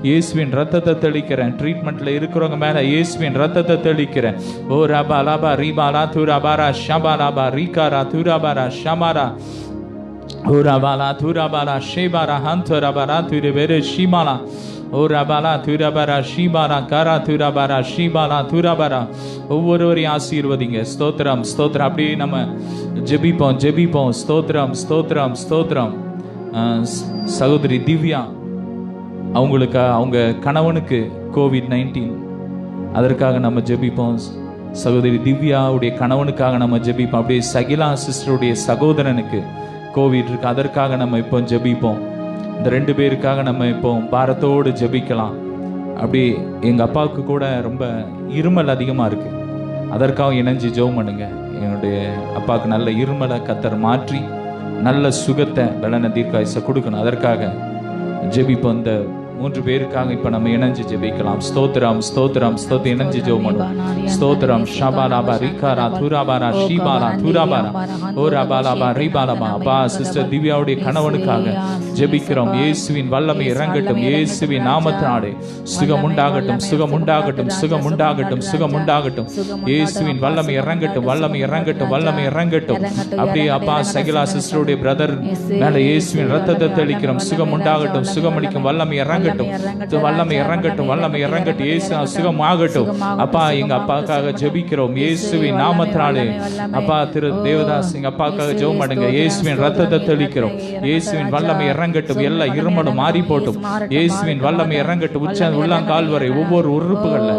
இயேசுவின் ரத்தத்தை தெளிக்கிறேன். ட்ரீட்மெண்ட்ல இருக்கிறவங்க மேல இயேசுவின் ரத்தத்தை தெளிக்கிறேன். ஓ ரபா லாபா ரீபாலா தூராபாரா ஷபாலாபா ரீகாரா தூராபாரா ஷமாரா ஓராபாலா தூராபாலா ஷேபாரா ஹந்தோராபாரா தூரபெரு ஷிமாலா ஓராபாலா தூராபாரா ஷீபாலா காரா தூராபாரா ஷீபாலா தூராபாரா. ஒவ்வொருவரையும் ஆசீர்வதிங்க. ஸ்தோத்திரம், ஸ்தோத்திரம். அப்படியே நம்ம ஜெபிப்போம், ஜெபிப்போம். ஸ்தோத்திரம், ஸ்தோத்திரம், ஸ்தோத்திரம். சகோதரி திவ்யா, அவங்களுக்கு அவங்க கணவனுக்கு COVID-19, அதற்காக நம்ம ஜெபிப்போம். சகோதரி திவ்யாவுடைய கணவனுக்காக நம்ம ஜெபிப்போம். அப்படியே சகிலா சிஸ்டருடைய சகோதரனுக்கு கோவிட் இருக்கு, அதற்காக நம்ம இப்போ ஜெபிப்போம். இந்த 2 பேருக்காக நம்ம இப்போ பாரத்தோடு ஜெபிக்கலாம். அப்படி எங்கள் அப்பாவுக்கு கூட ரொம்ப இருமல் அதிகமாக இருக்கு, அதற்காக இணைஞ்சு ஜெபம் பண்ணுங்க. என்னுடைய அப்பாவுக்கு நல்ல இருமலை கத்தர் மாற்றி நல்ல சுகத்தை பலன தீர்க்காயசை கொடுக்கணும். அதற்காக ஜெபிப்போம். இந்த 3 பேருக்காக இப்ப நம்ம இணைஞ்சு ஜெபிக்கலாம். ஸ்தோத்திரம், ஸ்தோத்திரம், ஸ்தோத்திரம். இணைஞ்சு ஜெபம் பண்ணுவோம். ஸ்தோத்திரம். ஷபாலாபா ரிகாரா தூராபாரா ஷீபாலா தூராபாரா ஓராபாலாபா ரீபாலாபா. அப்பா சிஸ்டர் திவ்யாவுடைய கணவனுக்காக ஜெபிக்கிறோம். இயேசுவின் வல்லமை இறங்கட்டும். இயேசுவின் நாமத்தினாலே சுகம் உண்டாகட்டும், சுகம் உண்டாகட்டும், சுகம் உண்டாகட்டும், சுகம் உண்டாகட்டும். இயேசுவின் வல்லமை இறங்கட்டும், வல்லமை இறங்கட்டும், வல்லமை இறங்கட்டும். அப்படியே அப்பா சகிலா சிஸ்டருடைய பிரதர் மேல இயேசுவின் ரத்தத்தை தெளிக்கிறோம். சுகம் உண்டாகட்டும், சுகமளிக்கும் வல்லமை இறங்கட்டும், வல்லமை இறங்கட்டும், வல்லமை இறங்கட்டும். இயேசு சுகமாகட்டும். அப்பா எங்க அப்பாவுக்காக ஜெபிக்கிறோம் இயேசுவின் நாமத்தினாலே. அப்பா திரு தேவதாஸ் எங்க அப்பாவுக்காக ஜெபம் பண்ணுங்க. இயேசுவின் ரத்தத்தை தெளிக்கிறோம். இயேசுவின் வல்லமை இறங்கட்டும். எல்லா இருமலும் மாறி போட்டும். இயேசுவின் வல்லமை இறங்கட்டும். உள்ளங்கால் வரை ஒவ்வொரு உறுப்புகள்ல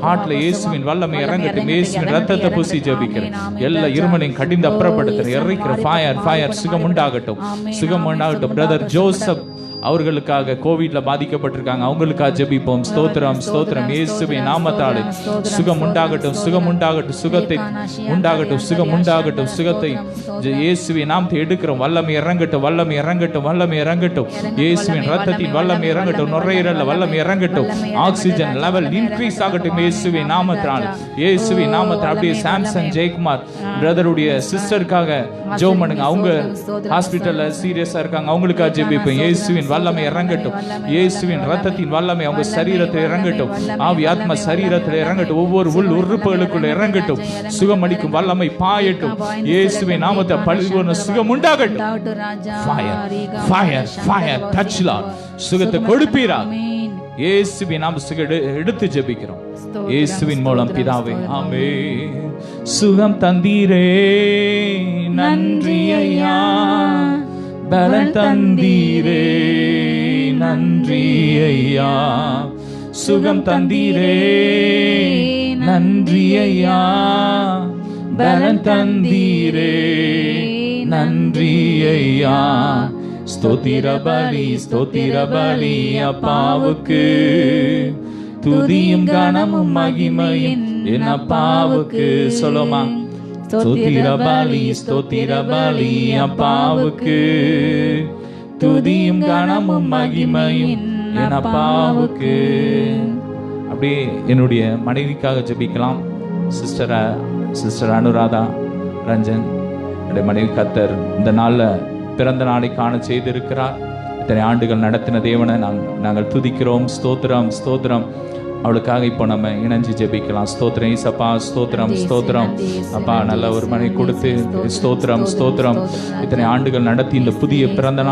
ஹார்ட்ல இயேசுவின் வல்லமை இறங்கட்டும். இயேசுவின் ரத்தத்தை பூசி ஜெபிக்கிறேன். எல்லா இருமலையும் கடிந்து அப்புறப்படுத்துறேன். இறக்கிற ஃபயர், ஃபயர். சுகம் உண்டாகட்டும், சுகம் உண்டாகட்டும். பிரதர் ஜோசப் அவர்களுக்காக கோவிட்ல பாதிக்கப்பட்டிருக்காங்க, அவங்களுக்காக ஜெபிப்போம். ஸ்தோத்திரம், ஸ்தோத்திரம். இயேசுவின் நாமத்தாலே சுகம் உண்டாகட்டும், சுகம் உண்டாகட்டும், சுகத்தை உண்டாகட்டும், சுகம் உண்டாகட்டும், சுகத்தை இயேசுவின் நாமத்தை எடுக்கிறோம். வல்லமை இறங்கட்டும், வல்லமை இறங்கட்டும், வல்லமை இறங்கட்டும். இயேசுவின் ரத்தத்தின் வல்லமை இறங்கட்டும். நுரையீரல்ல வல்லமை இறங்கட்டும். ஆக்சிஜன் லெவல் இன்க்ரீஸ் ஆகட்டும் இயேசுவின் நாமத்தாலே, இயேசுவின் நாமத்தால். அப்படியே சாம்சன் ஜெயக்குமார் பிரதருடைய சிஸ்டருக்காக ஜெபம் பண்ணுங்க. அவங்க ஹாஸ்பிட்டல்ல சீரியஸா இருக்காங்க, அவங்களுக்காக ஜெபிப்போம். இயேசுவின் வல்லமை இறங்கட்டும். இயேசுவின் ரத்தத்தின் வல்லமை அவங்க சரீரத்தில் இறங்கட்டும். ஆவி ஆத்மா சரீரத்தில் இறங்கட்டும். ஒவ்வொரு உள் உறுப்புகளுக்குள்ள இறங்கட்டும். சுகமளிக்கும் வல்லமை பாயட்டும். இயேசுவின் நாமத்தை பழிவோன சுகம் உண்டாகட்டும். Fire, fire, fire. Touch Lord. சுகத்தை கொடுப்பீராக. இயேசுவின் நாம சுகம் எடுத்து ஜெபிக்கிறோம். இயேசுவின் மூலம் பிதாவே, ஆமென். சுகம் தந்தீரே நன்றி ஐயா, பலன் தந்தீரே நன்றி ஐயா, சுகம் தந்தீரே நன்றி ஐயா, பலன் தந்தீரே நன்றி ஐயா. ஸ்தோத்திர பலி, ஸ்தோத்திர பலி அப்பாவுக்கு, துதியும் கனமும் மகிமையும் என் அப்பாவுக்கு. சொல்லுமா, ஸ்தோத்திர பலி, ஸ்தோத்திர பலி அப்பாவுக்கு, துதியும் கனமும் மகிமையும் என் அப்பாவுக்கு. அப்படியே என்னுடைய மனைவிக்காக ஜெபிக்கலாம். சிஸ்டர் அனுராதா ரஞ்சன் என்னுடைய மனைவி. கர்த்தர் இந்த நாள்ல பிறந்த நாளை காண செய்திருக்கிறார். இத்தனை ஆண்டுகள் நடத்தின தேவனை நாங்கள் துதிக்கிறோம். ஸ்தோத்திரம், ஸ்தோத்திரம். அவளுக்காக இப்போ நம்ம இணைஞ்சு ஜெபிக்கலாம். ஸ்தோத்திரம் ஈசப்பா, ஸ்தோத்திரம், ஸ்தோத்திரம். அப்பா நல்ல ஒரு மனை கொடுத்து ஸ்தோத்திரம், ஸ்தோத்திரம். இத்தனை ஆண்டுகள் நடத்தி இந்த புதிய பிறந்த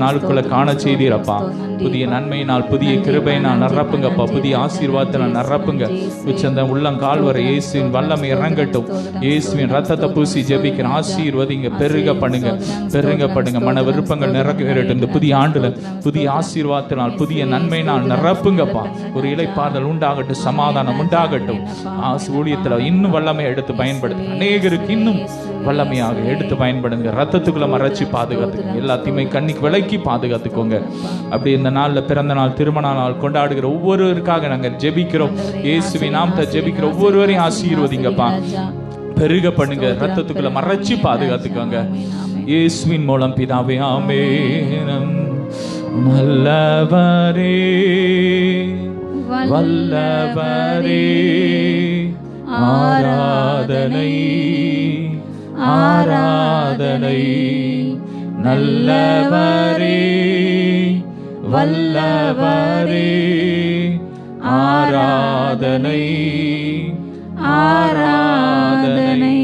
நாளுக்குள்ள காண செய்தீரப்பா. புதிய நன்மையினால், புதிய கிருபையினால் நிரப்புங்கப்பா. புதிய ஆசீர்வாதத்தினால் நிரப்புங்க. உச்சந்த உள்ளங்கால் வரை இயேசுவின் வல்லமை இறங்கட்டும். இயேசுவின் ரத்தத்தை பூசி ஜெபிக்கிற ஆசீர்வதிங்க. பெருக பண்ணுங்க, பெருங்க பண்ணுங்க. மன விருப்பங்கள் நிறைவேறட்டும். இந்த புதிய ஆண்டுல புதிய ஆசீர்வாதத்தினால், புதிய நன்மையினால் நிரப்புங்கப்பா. ஒரு இளைப்பாறுதல் உண்டாகட்டும், சமாதானம் உண்டாகட்டும். ஊழியத்துல இன்னும் வல்லமையை எடுத்து பயன்படுத்துங்க. அநேகருக்கு இன்னும் வல்லமையாக எடுத்து பயன்படுங்க. ரத்தத்துக்குள்ள மறைச்சி பாதுகாத்துக்கோங்க. எல்லாத்தையுமே கண்ணிக்கு விலக்கி பாதுகாத்துக்கோங்க. அப்படி இந்த நாள்ல பிறந்த நாள், திருமண நாள் கொண்டாடுகிற ஒவ்வொருவருக்காக நாங்கள் ஜெபிக்கிறோம். இயேசுவின் நாமத்தை ஜெபிக்கிற ஒவ்வொருவரையும் ஆசீர்வதிங்கப்பா, பெருக பண்ணுங்க. ரத்தத்துக்குள்ள மறைச்சி பாதுகாத்துக்கோங்க. இயேசுவின் மூலம் பிதாவே, ஆமென். நல்லவரே, வல்லவரே, ஆராதனை ஆராதனை. நல்லவரே, வல்லவரே, ஆராதனை ஆராதனை.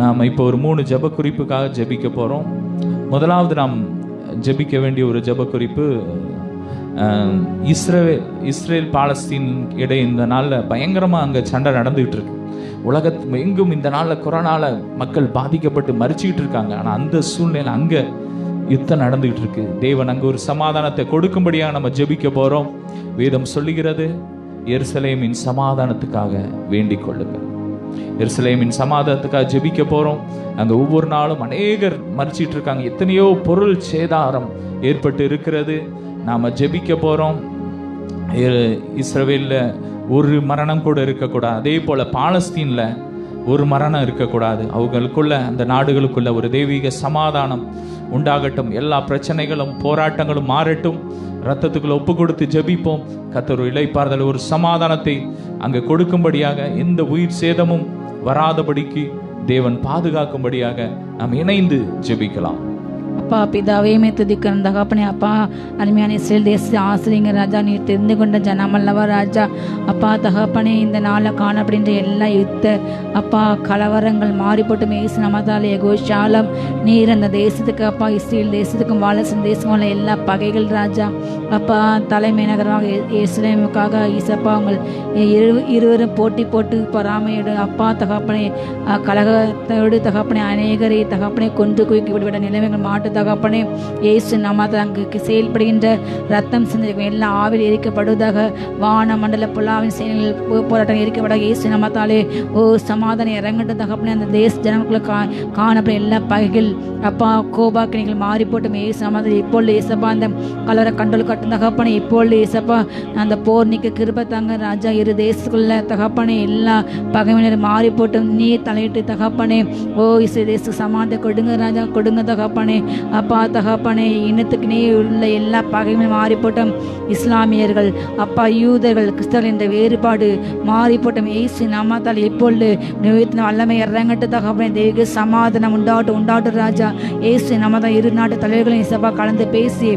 நாம் இப்போ ஒரு 3 ஜெப குறிப்புக்காக ஜெபிக்க போறோம். முதலாவது நாம் ஜெபிக்க வேண்டிய ஒரு ஜெப குறிப்பு, இஸ்ரேல் பாலஸ்தீன் இடையே இந்த நாளில் பயங்கரமாக அங்கே சண்டை நடந்துகிட்டு இருக்கு. உலகத்து எங்கும் இந்த நாளில் கொரோனால மக்கள் பாதிக்கப்பட்டு மறிச்சுக்கிட்டு இருக்காங்க. ஆனால் அந்த சூழ்நிலை அங்கே யுத்தம் நடந்துகிட்டு இருக்கு. தேவன் அங்கே ஒரு சமாதானத்தை கொடுக்கும்படியாக நம்ம ஜெபிக்க போகிறோம். வேதம் சொல்லுகிறது, எருசலேமின் சமாதானத்துக்காக வேண்டிக் கொள்ளுங்கள். எருசலேமின் சமாதானத்துக்காக ஜெபிக்க போறோம். அங்க ஒவ்வொரு நாளும் அநேகர் மறிச்சிட்டு இருக்காங்க. எத்தனையோ பொருள் சேதாரம் ஏற்பட்டு இருக்கிறது. நாம ஜெபிக்க போறோம். இஸ்ரவேல்ல ஒரு மரணம் கூட இருக்கக்கூடாது. அதே போல பாலஸ்தீன்ல ஒரு மரணம் இருக்கக்கூடாது. அவங்களுக்குள்ள, அந்த நாடுகளுக்குள்ள ஒரு தெய்வீக சமாதானம் உண்டாகட்டும். எல்லா பிரச்சனைகளும் போராட்டங்களும் மாறட்டும். ரத்தத்துக்குள்ள ஒப்பு கொடுத்து ஜெபிப்போம். கர்த்தர் இளைப்பாறுதல், ஒரு சமாதானத்தை அங்கே கொடுக்கும்படியாக, எந்த உயிர் சேதமும் வராதபடிக்கு தேவன் பாதுகாக்கும்படியாக நாம் இணைந்து ஜெபிக்கலாம். அப்பா பிதாவே துதிக்கிறோம் தகப்பனே. அப்பா அருமையான இஸ்ரேல் தேசத்தை ஆசிரியங்க ராஜா, நீர் தெரிந்து கொண்ட ஜனமல்லவா ராஜா. அப்பா தகப்பனே, இந்த நாளில் காணப்படுகின்ற எல்லா யுத்த அப்பா கலவரங்கள் மாறி போட்டு மேசு நமதாலே கோஷாலம் நீர் அந்த தேசத்துக்கு அப்பா, இஸ்ரேல் தேசத்துக்கும் பாலஸ்தீன் தேசம் உள்ள எல்லா பகைகள் ராஜா. அப்பா தலைமை நகரமாக எருசலேமுக்காக ஈசப்பா உங்கள் இருவரும் போட்டி போட்டு பொறாமையோடு அப்பா தகப்பனே கலகத்தோடு தகப்பனே அநேகரை தகப்பனை கொண்டு குவிக்கி விடுவிட நிலைமைகள் மாட்டு தகப்பனே. இயேசு நாமத்தில் அங்கு செயல்படுகின்ற ரத்தம் சிந்த எல்லா ஆவில் எரிக்கப்படுவதாக. வான மண்டல புலாவின் செயல்கள் போராட்டம் எரிக்கப்படாத இயேசு நாமத்தாலே ஓ சமாதானம் இறங்கட்டு தகப்பனே. அந்த தேச ஜனங்களுக்குள்ள காணப்படும் எல்லா பகைகள் அப்பா கோபாக்கினிகள் மாறி போட்டும் இயேசு நாமத்தில். இப்பொழுது இயேசப்பா அந்த கலவர கண்டல் கட்டும் தகப்பனே. இப்பொழுது இயேசப்பா அந்த போர் நிற்க கிருபை தாங்க ராஜா. இரு தேசத்துக்குள்ள தகப்பனே எல்லா பகைவினர் மாறி போட்டும் நீர் தலையிட்டு தகப்பனே. ஓ இஸ்ரேல் தேசத்துக்கு சமாதானத்தை கொடுங்க ராஜா, கொடுங்க தகப்பனே. அப்பா தகப்பனே, இனத்துக்கு நீ உள்ள எல்லா பகையும் மாறி போட்டோம். இஸ்லாமியர்கள் அப்பா யூதர்கள் கிறிஸ்தவர்கள் என்ற வேறுபாடு மாறி போட்டோம். இயேசு நாமத்தால் இப்பொழுது வல்லமை இறங்கட்டு தகப்பனே. தெய்வீக சமாதானம் உண்டாட்டும் ராஜா. இயேசு நாமத்தால் இரு நாட்டு தலைவர்களும் இசப்பா கலந்து பேசி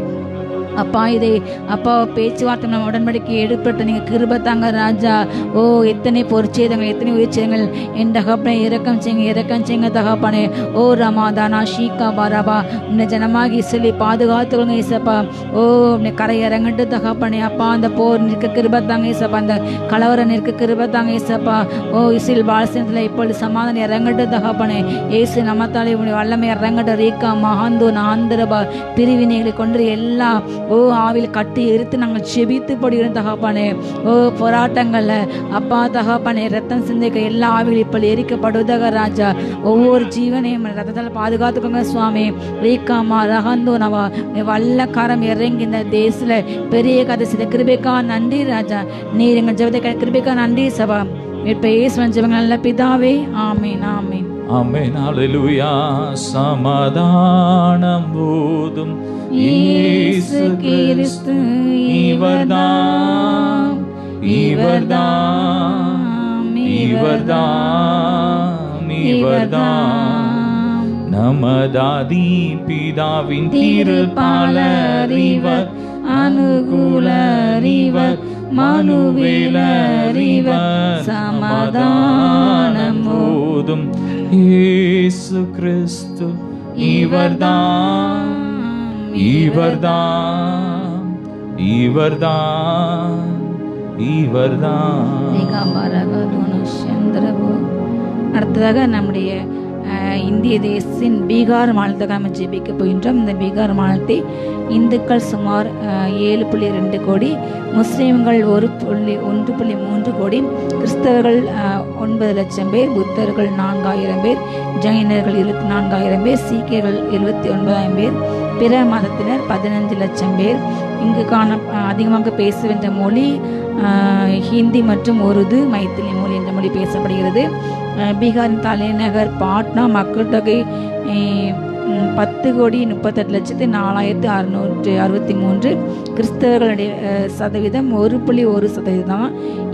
அப்பா இதை அப்பா பேச்சுவார்த்தை நம்ம உடன்படிக்கை எடுப்பட்டு நீங்கள் கிருபை தாங்க ராஜா. ஓ எத்தனை பொற்சேதங்கள், எத்தனை உயிர்ச்சேதங்கள் என் தகப்பனை இறக்கம் செய்யுங்க தகப்பனே. ஓ ரமாதானா ஷீகா பாராபா, இந்த ஜனமாகி சொல்லி பாதுகாத்துக்கொள்ளுங்க இசப்பா. ஓ கரை இறங்கட்டு தகப்பனே. அப்பா அந்த போர் நிற்க கிருபை தாங்க இசப்பா, அந்த கலவரம் நிற்க கிருபை தாங்க இசப்பா. ஓ இஸ்ரேல் பாலஸ்தீனத்தில் இப்பொழுது சமாதானம் இறங்கட்டு தகப்பனே. ஏசு நமத்தாலே வல்லமை இறங்கட்டு. ரீகா மகாந்தோ நாந்திரபா பிரிவினைகளை கொண்டு எல்லா ஓ ஆவில் கட்டி எரித்து நாங்கள் செபித்து போடுகிறோம் தகப்பானே. ஓ போராட்டங்கள்ல அப்பா தகப்பானே ரத்தம் சிந்திக்க எல்லா ஆவில் இப்போ எரிக்கப்படுவதாக ராஜா. ஒவ்வொரு ஜீவனையும் ரத்தத்தால் பாதுகாத்துக்கோங்க சுவாமி. ரீக்காமா ரகந்தோ நவா வல்லக்காரம் இறங்கி இந்த தேசத்துல பெரிய கதை செய்த கிருபைக்கா நன்றி ராஜா. நீர் எங்கள் ஜெபத்தை கிருபைக்கா நன்றி சபா. இப்ப இயேசுவின் ஜெபங்கள் நல்ல பிதாவே, ஆமீன் ஆமீன் ஆமென். அல்லேலூயா. சமாதானம் போதும் இயேசு கிறிஸ்து இவர்தாம் இவர்தாம் இவர்தாம் இவர்தாம் நமதாதி பிதாவின் திருப்பாலர் இவர், அனுகூலர் இவர், மனுவேலர் இவர், சமாதானம் போதும் இயேசு கிறிஸ்து இவர்தாம் இவர்தாம் இவர்தாம் இவர்தாம். அடுத்ததாக நம்முடைய இந்திய தேசத்தின் பீகார் மாநிலத்துக்காக நம்ம ஜெபிக்க போகின்றோம். இந்த பீகார் மாநிலத்தை இந்துக்கள் சுமார் 7.2 கோடி, முஸ்லீம்கள் 1.3 கோடி, கிறிஸ்தவர்கள் 9 லட்சம் பேர், புத்தர்கள் 4,000 பேர், ஜைனர்கள் 24,000 பேர், சீக்கியர்கள் 79,000 பேர், பிற மதத்தினர் 15 லட்சம் பேர். இங்கு அதிகமாக பேசுகின்ற மொழி ஹிந்தி மற்றும் உருது, மைத்திலி மொழி என்ற மொழி பேசப்படுகிறது. பீகாரின் தலைநகர் பாட்னா. மக்கள் தொகை 10,38,4,663. கிறிஸ்தவர்களுடைய சதவீதம் 1.1%,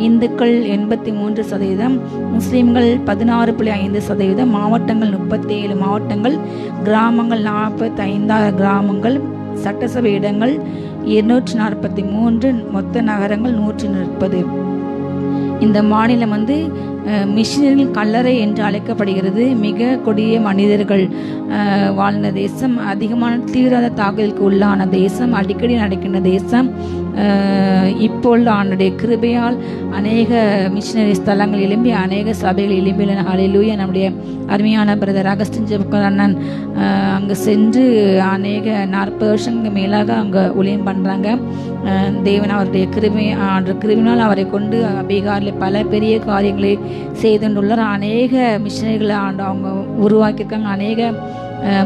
இந்துக்கள் 83%, முஸ்லீம்கள் 16.5%, மாவட்டங்கள் 37 மாவட்டங்கள், கிராமங்கள் 45 கிராமங்கள், சட்டசபை இடங்கள் 243, மொத்த நகரங்கள் 130. இந்த மாநிலம் மிஷினரிகள் கல்லறை என்று அழைக்கப்படுகிறது. மிக கொடிய மனிதர்கள் வாழ்ந்த தேசம், அதிகமான தீவிரவாத தாக்குதலுக்கு உள்ளான தேசம், அடிக்கடி நடக்கின்ற தேசம். இப்பொழுது ஆண்டுடைய கிருபையால் அநேக மிஷினரி ஸ்தலங்கள் எழும்பி, அநேக சபைகள் எழும்பின. ஹல்லேலூயா. நம்முடைய அருமையான பிரதர் அகஸ்டின் ஜெபக்கர் அண்ணன் அங்கே சென்று அநேக 40 வருஷங்களுக்கு மேலாக அங்கே ஊழியம் பண்ணுறாங்க. தேவன் அவருடைய கிருபினால் அவரை கொண்டு பீகாரில் பல பெரிய காரியங்களை செய்துள்ளார். அநேக மிஷினரிகளை அவங்க உருவாக்கியிருக்காங்க. அநேக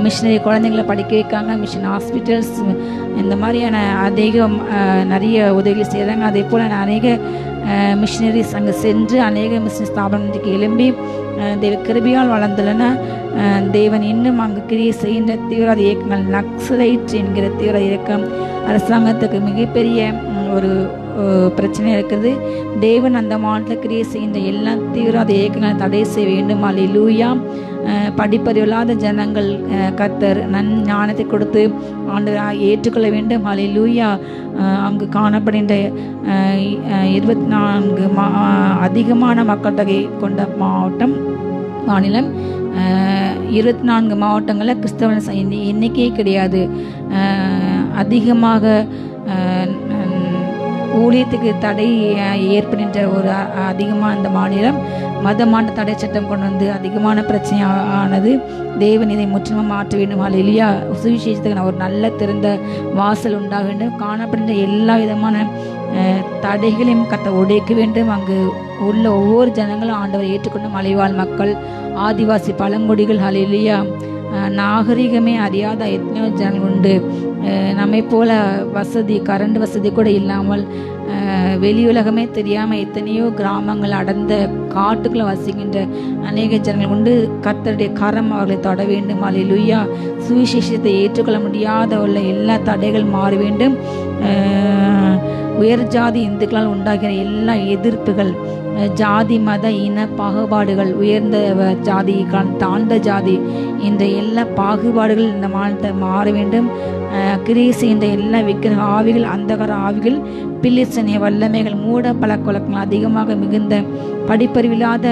மிஷினரி குழந்தைங்களை படிக்க வைக்காங்க. மிஷன் ஹாஸ்பிட்டல்ஸ் இந்த மாதிரியான நிறைய உதவிகள் செய்கிறாங்க. அதே போல் அநேக மிஷினரிஸ் அங்கே சென்று அநேக மிஷினரி ஸ்தாபனத்துக்கு எழும்பி தேவ கிருபையால் வளர்ந்துள்ளன. தேவன் இன்னும் அங்கு கிரியை செய்கின்ற தீவிரவாத இயக்கங்கள், நக்சலைட் என்கிற தீவிரவாத இயக்கம் அரசாங்கத்துக்கு மிகப்பெரிய ஒரு பிரச்சனை இருக்குது. தேவன் அந்த மாநிலத்தில் கிரியை செய்கின்ற எல்லா தீவிரவாத இயக்கங்களை தடை செய்ய வேண்டும். அல்லேலூயா. படிப்பறிவில்லாத ஜனங்கள் கர்த்தர் ஞானத்தை கொடுத்து ஆண்டவராக ஏற்றுக்கொள்ள வேண்டும். அல்லேலூயா. அங்கு காணப்படுகின்ற 24 அதிகமான மக்கள் தொகை கொண்ட மாநிலம். 24 மாவட்டங்களில் கிறிஸ்தவ எண்ணிக்கையே கிடையாது. அதிகமாக ஊழியத்துக்கு தடை ஏற்படுகின்ற ஒரு அதிகமாக இந்த மாநிலம் மதமான தடை சட்டம் கொண்டு அதிகமான பிரச்சனை ஆனது. தேவன் இதை முற்றிலுமாக மாற்ற வேண்டும். அல்லேலூயா. சுவிசேஷத்துக்கு ஒரு நல்ல திறந்த வாசல் உண்டாக வேண்டும். காணப்படுகின்ற எல்லா விதமான தடைகளையும் உடைக்க வேண்டும். அங்கு உள்ள ஒவ்வொரு ஜனங்களும் ஆண்டவரை ஏற்றுக்கொண்டு மலைவாழ் மக்கள், ஆதிவாசி, பழங்குடிகள், அல்லேலூயா, நாகரிகமே அறியாத எத்தனையோ ஜனங்கள் உண்டு. நம்மை போல கரண்ட் வசதி கூட இல்லாமல் வெளியுலகமே தெரியாமல் எத்தனையோ கிராமங்கள் அடர்ந்த காட்டுக்குள்ள வசிக்கின்ற அநேக ஜனங்கள் உண்டு. கர்த்தருடைய கரம் அவர்களை தொட வேண்டும். அல்லேலூயா. சுவிசேஷத்தை ஏற்றுக்கொள்ள முடியாத உள்ள எல்லா தடைகள் மாற வேண்டும். உயர் ஜாதி இந்துக்களால் உண்டாகிற எல்லா எதிர்ப்புகள், ஜாதி மத இன பாகுபாடுகள், உயர்ந்த ஜாதி தாழ்ந்த ஜாதி இந்த எல்லா பாகுபாடுகள் இந்த மாநிலத்தை மாற வேண்டும். கிரீஸ் இந்த எல்லா விக்கிரக ஆவிகள், அந்தகர ஆவிகள், பில்லிசனிய வல்லமைகள், மூட பழக்கவழக்கங்கள் அதிகமாக மிகுந்த படிப்பறிவில்லாத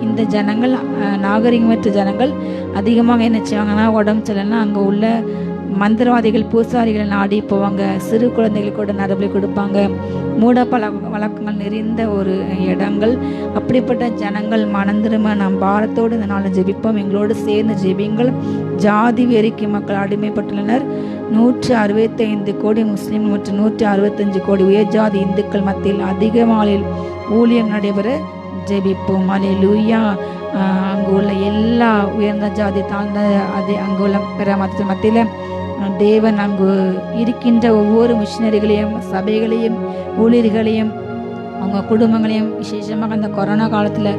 இந்த ஜனங்கள், நாகரிகமற்ற ஜனங்கள் அதிகமாக என்ன செய்வாங்கன்னா, உடம்பு சரியில்லைன்னா அங்கே உள்ள மந்திரவாதிகள், பூசாரிகளை நாடி போவாங்க. சிறு குழந்தைகள் கூட நரபலி கொடுப்பாங்க. மூட வழக்கங்கள் நிறைந்த ஒரு இடங்கள். அப்படிப்பட்ட ஜனங்கள் மனந்திரும்ப நம் பாரத்தோடு இந்த நாளில் ஜெபிப்போம். எங்களோடு சேர்ந்து ஜெபிங்கள். ஜாதி வெறிக்கு மக்கள் அடிமைப்பட்டுள்ளனர். 165 கோடி முஸ்லீம் மற்றும் 165 கோடி உயர்ஜாதி இந்துக்கள் மத்தியில் அதிக நாளில் ஊழியம் நடைபெற ஜெபிப்போம். அல்லேலூயா. அங்கு உள்ள எல்லா உயர்ந்த ஜாதி தாழ்ந்த அங்கு உள்ள பிற மத்தியில் தேவன் அங்கு இருக்கின்ற ஒவ்வொரு மிஷினரிகளையும், சபைகளையும், ஊழியர்களையும், அவங்க குடும்பங்களையும், விசேஷமாக அந்த கொரோனா காலத்தில்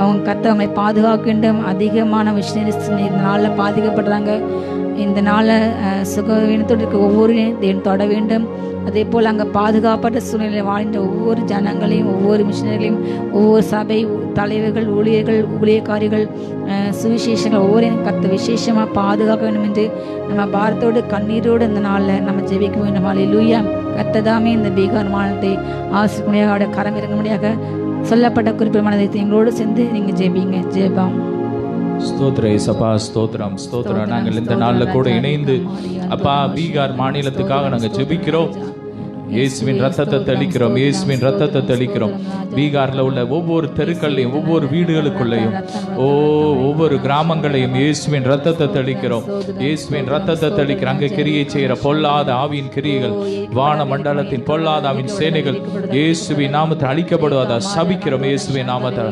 அவங்க அவங்களை பாதுகாக்க வேண்டும். அதிகமான மிஷினரிஸ் இந்த நாளில் பாதிக்கப்படுறாங்க. இந்த நாளில் சுகவீனத்தோடு இருக்க ஒவ்வொருவரையும் தேவன் தொட வேண்டும். அதே போல் அங்கே பாதுகாப்பற்ற சூழ்நிலையில் வாழ்ந்த ஒவ்வொரு ஜனங்களையும், ஒவ்வொரு மிஷினர்களையும், ஒவ்வொரு சபை தலைவர்கள், ஊழியர்கள், ஊழியக்காரிகள், சுவிசேஷங்கள் ஒவ்வொரையும் விசேஷமாக பாதுகாக்க வேண்டும் என்று நம்ம பாரத்தோடு கண்ணீரோடு இந்த நாளில் நம்ம ஜெபிக்க வேண்டும். அல்லேலூயா. கர்த்ததாமே இந்த பீகார் மாநிலத்தை ஆசிரியர் அவருடைய கரம் இறங்கும்படியாக சொல்லப்பட்ட குறிப்பிடமானதை எங்களோடு சேர்ந்து நீங்கள் ஜெபிங்க. ஜெபம். ஸ்தோத்திர ஏசப்பா, ஸ்தோத்திரம் ஸ்தோத்திரம். நாங்கள் இந்த நாளில் கூட இணைந்து அப்பா பீகார் மாநிலத்துக்காக நாங்கள் ஜெபிக்கிறோம். இயேசுவின் ரத்தத்தை தெளிக்கிறோம், இயேசுவின் ரத்தத்தை தெளிக்கிறோம். பீகார்ல உள்ள ஒவ்வொரு தெருக்கள்லையும், ஒவ்வொரு வீடுகளுக்குள்ளேயும், ஒவ்வொரு கிராமங்களையும் இயேசுவின் ரத்தத்தை தெளிக்கிறோம், இயேசுவின் ரத்தத்தை தெளிக்கிறோம். அங்கே கிரியை செய்கிற பொல்லாத ஆவியின் கிரியைகள், வான மண்டலத்தின் பொல்லாத ஆவியின் சேனைகள் இயேசுவின் நாமத்தை அழிக்கப்படுவதா சபிக்கிறோம். இயேசுவின் நாமத்தை,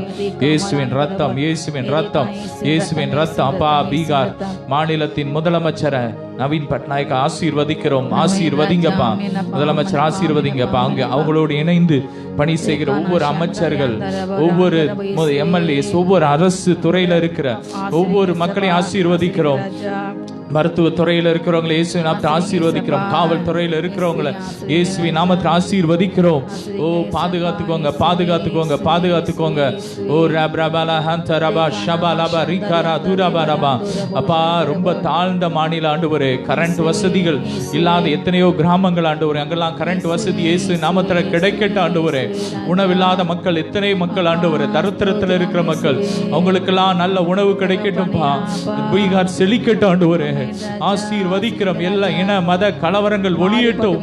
இயேசுவின் ரத்தம், இயேசுவின் ரத்தம், இயேசுவின் ரத்தம். அப்பா, பீகார் மாநிலத்தின் முதலமைச்சரை நவீன் பட்நாயக் ஆசீர்வதிக்கிறோம். ஆசீர்வதிங்கப்பா, முதலமைச்சர் ஆசீர்வதிங்கப்பா. அங்க அவங்களோடு இணைந்து பணி செய்கிற ஒவ்வொரு அமைச்சர்கள், ஒவ்வொரு எம்எல்ஏஸ், ஒவ்வொரு அரசு துறையில இருக்கிற ஒவ்வொரு மக்களையும் ஆசீர்வதிக்கிறோம். மருத்துவத்துறையில் இருக்கிறவங்களை இயேசுவின் நாமத்தை ஆசீர்வதிக்கிறோம். காவல்துறையில் இருக்கிறவங்களை இயேசுவின் நாமத்தை ஆசீர்வதிக்கிறோம். ஓ, பாதுகாத்துக்கோங்க, பாதுகாத்துக்கோங்க, பாதுகாத்துக்கோங்க. ஓ ரபரபல ஹந்தரபா ஷபலபா ரிகரா துரபரபா. அப்பா, ரொம்ப தாழ்ந்த மாநில ஆண்டவரே, கரண்ட் வசதிகள் இல்லாத எத்தனையோ கிராமங்கள் ஆண்டவரே, அங்கெல்லாம் கரண்ட் வசதி இயேசுவின் நாமத்தில் கிடைக்கட்ட ஆண்டவரே. உணவில்லாத மக்கள் எத்தனை மக்கள் ஆண்டவரே, தரித்திரத்தில் இருக்கிற மக்கள், அவங்களுக்கெல்லாம் நல்ல உணவு கிடைக்கட்டும்பா. பீகார் செழிக்கட்டும் ஆண்டவரே. ஆசீர்வதிக்கிறோம். எல்லா இன மத கலவரங்கள் ஒளியட்டும்,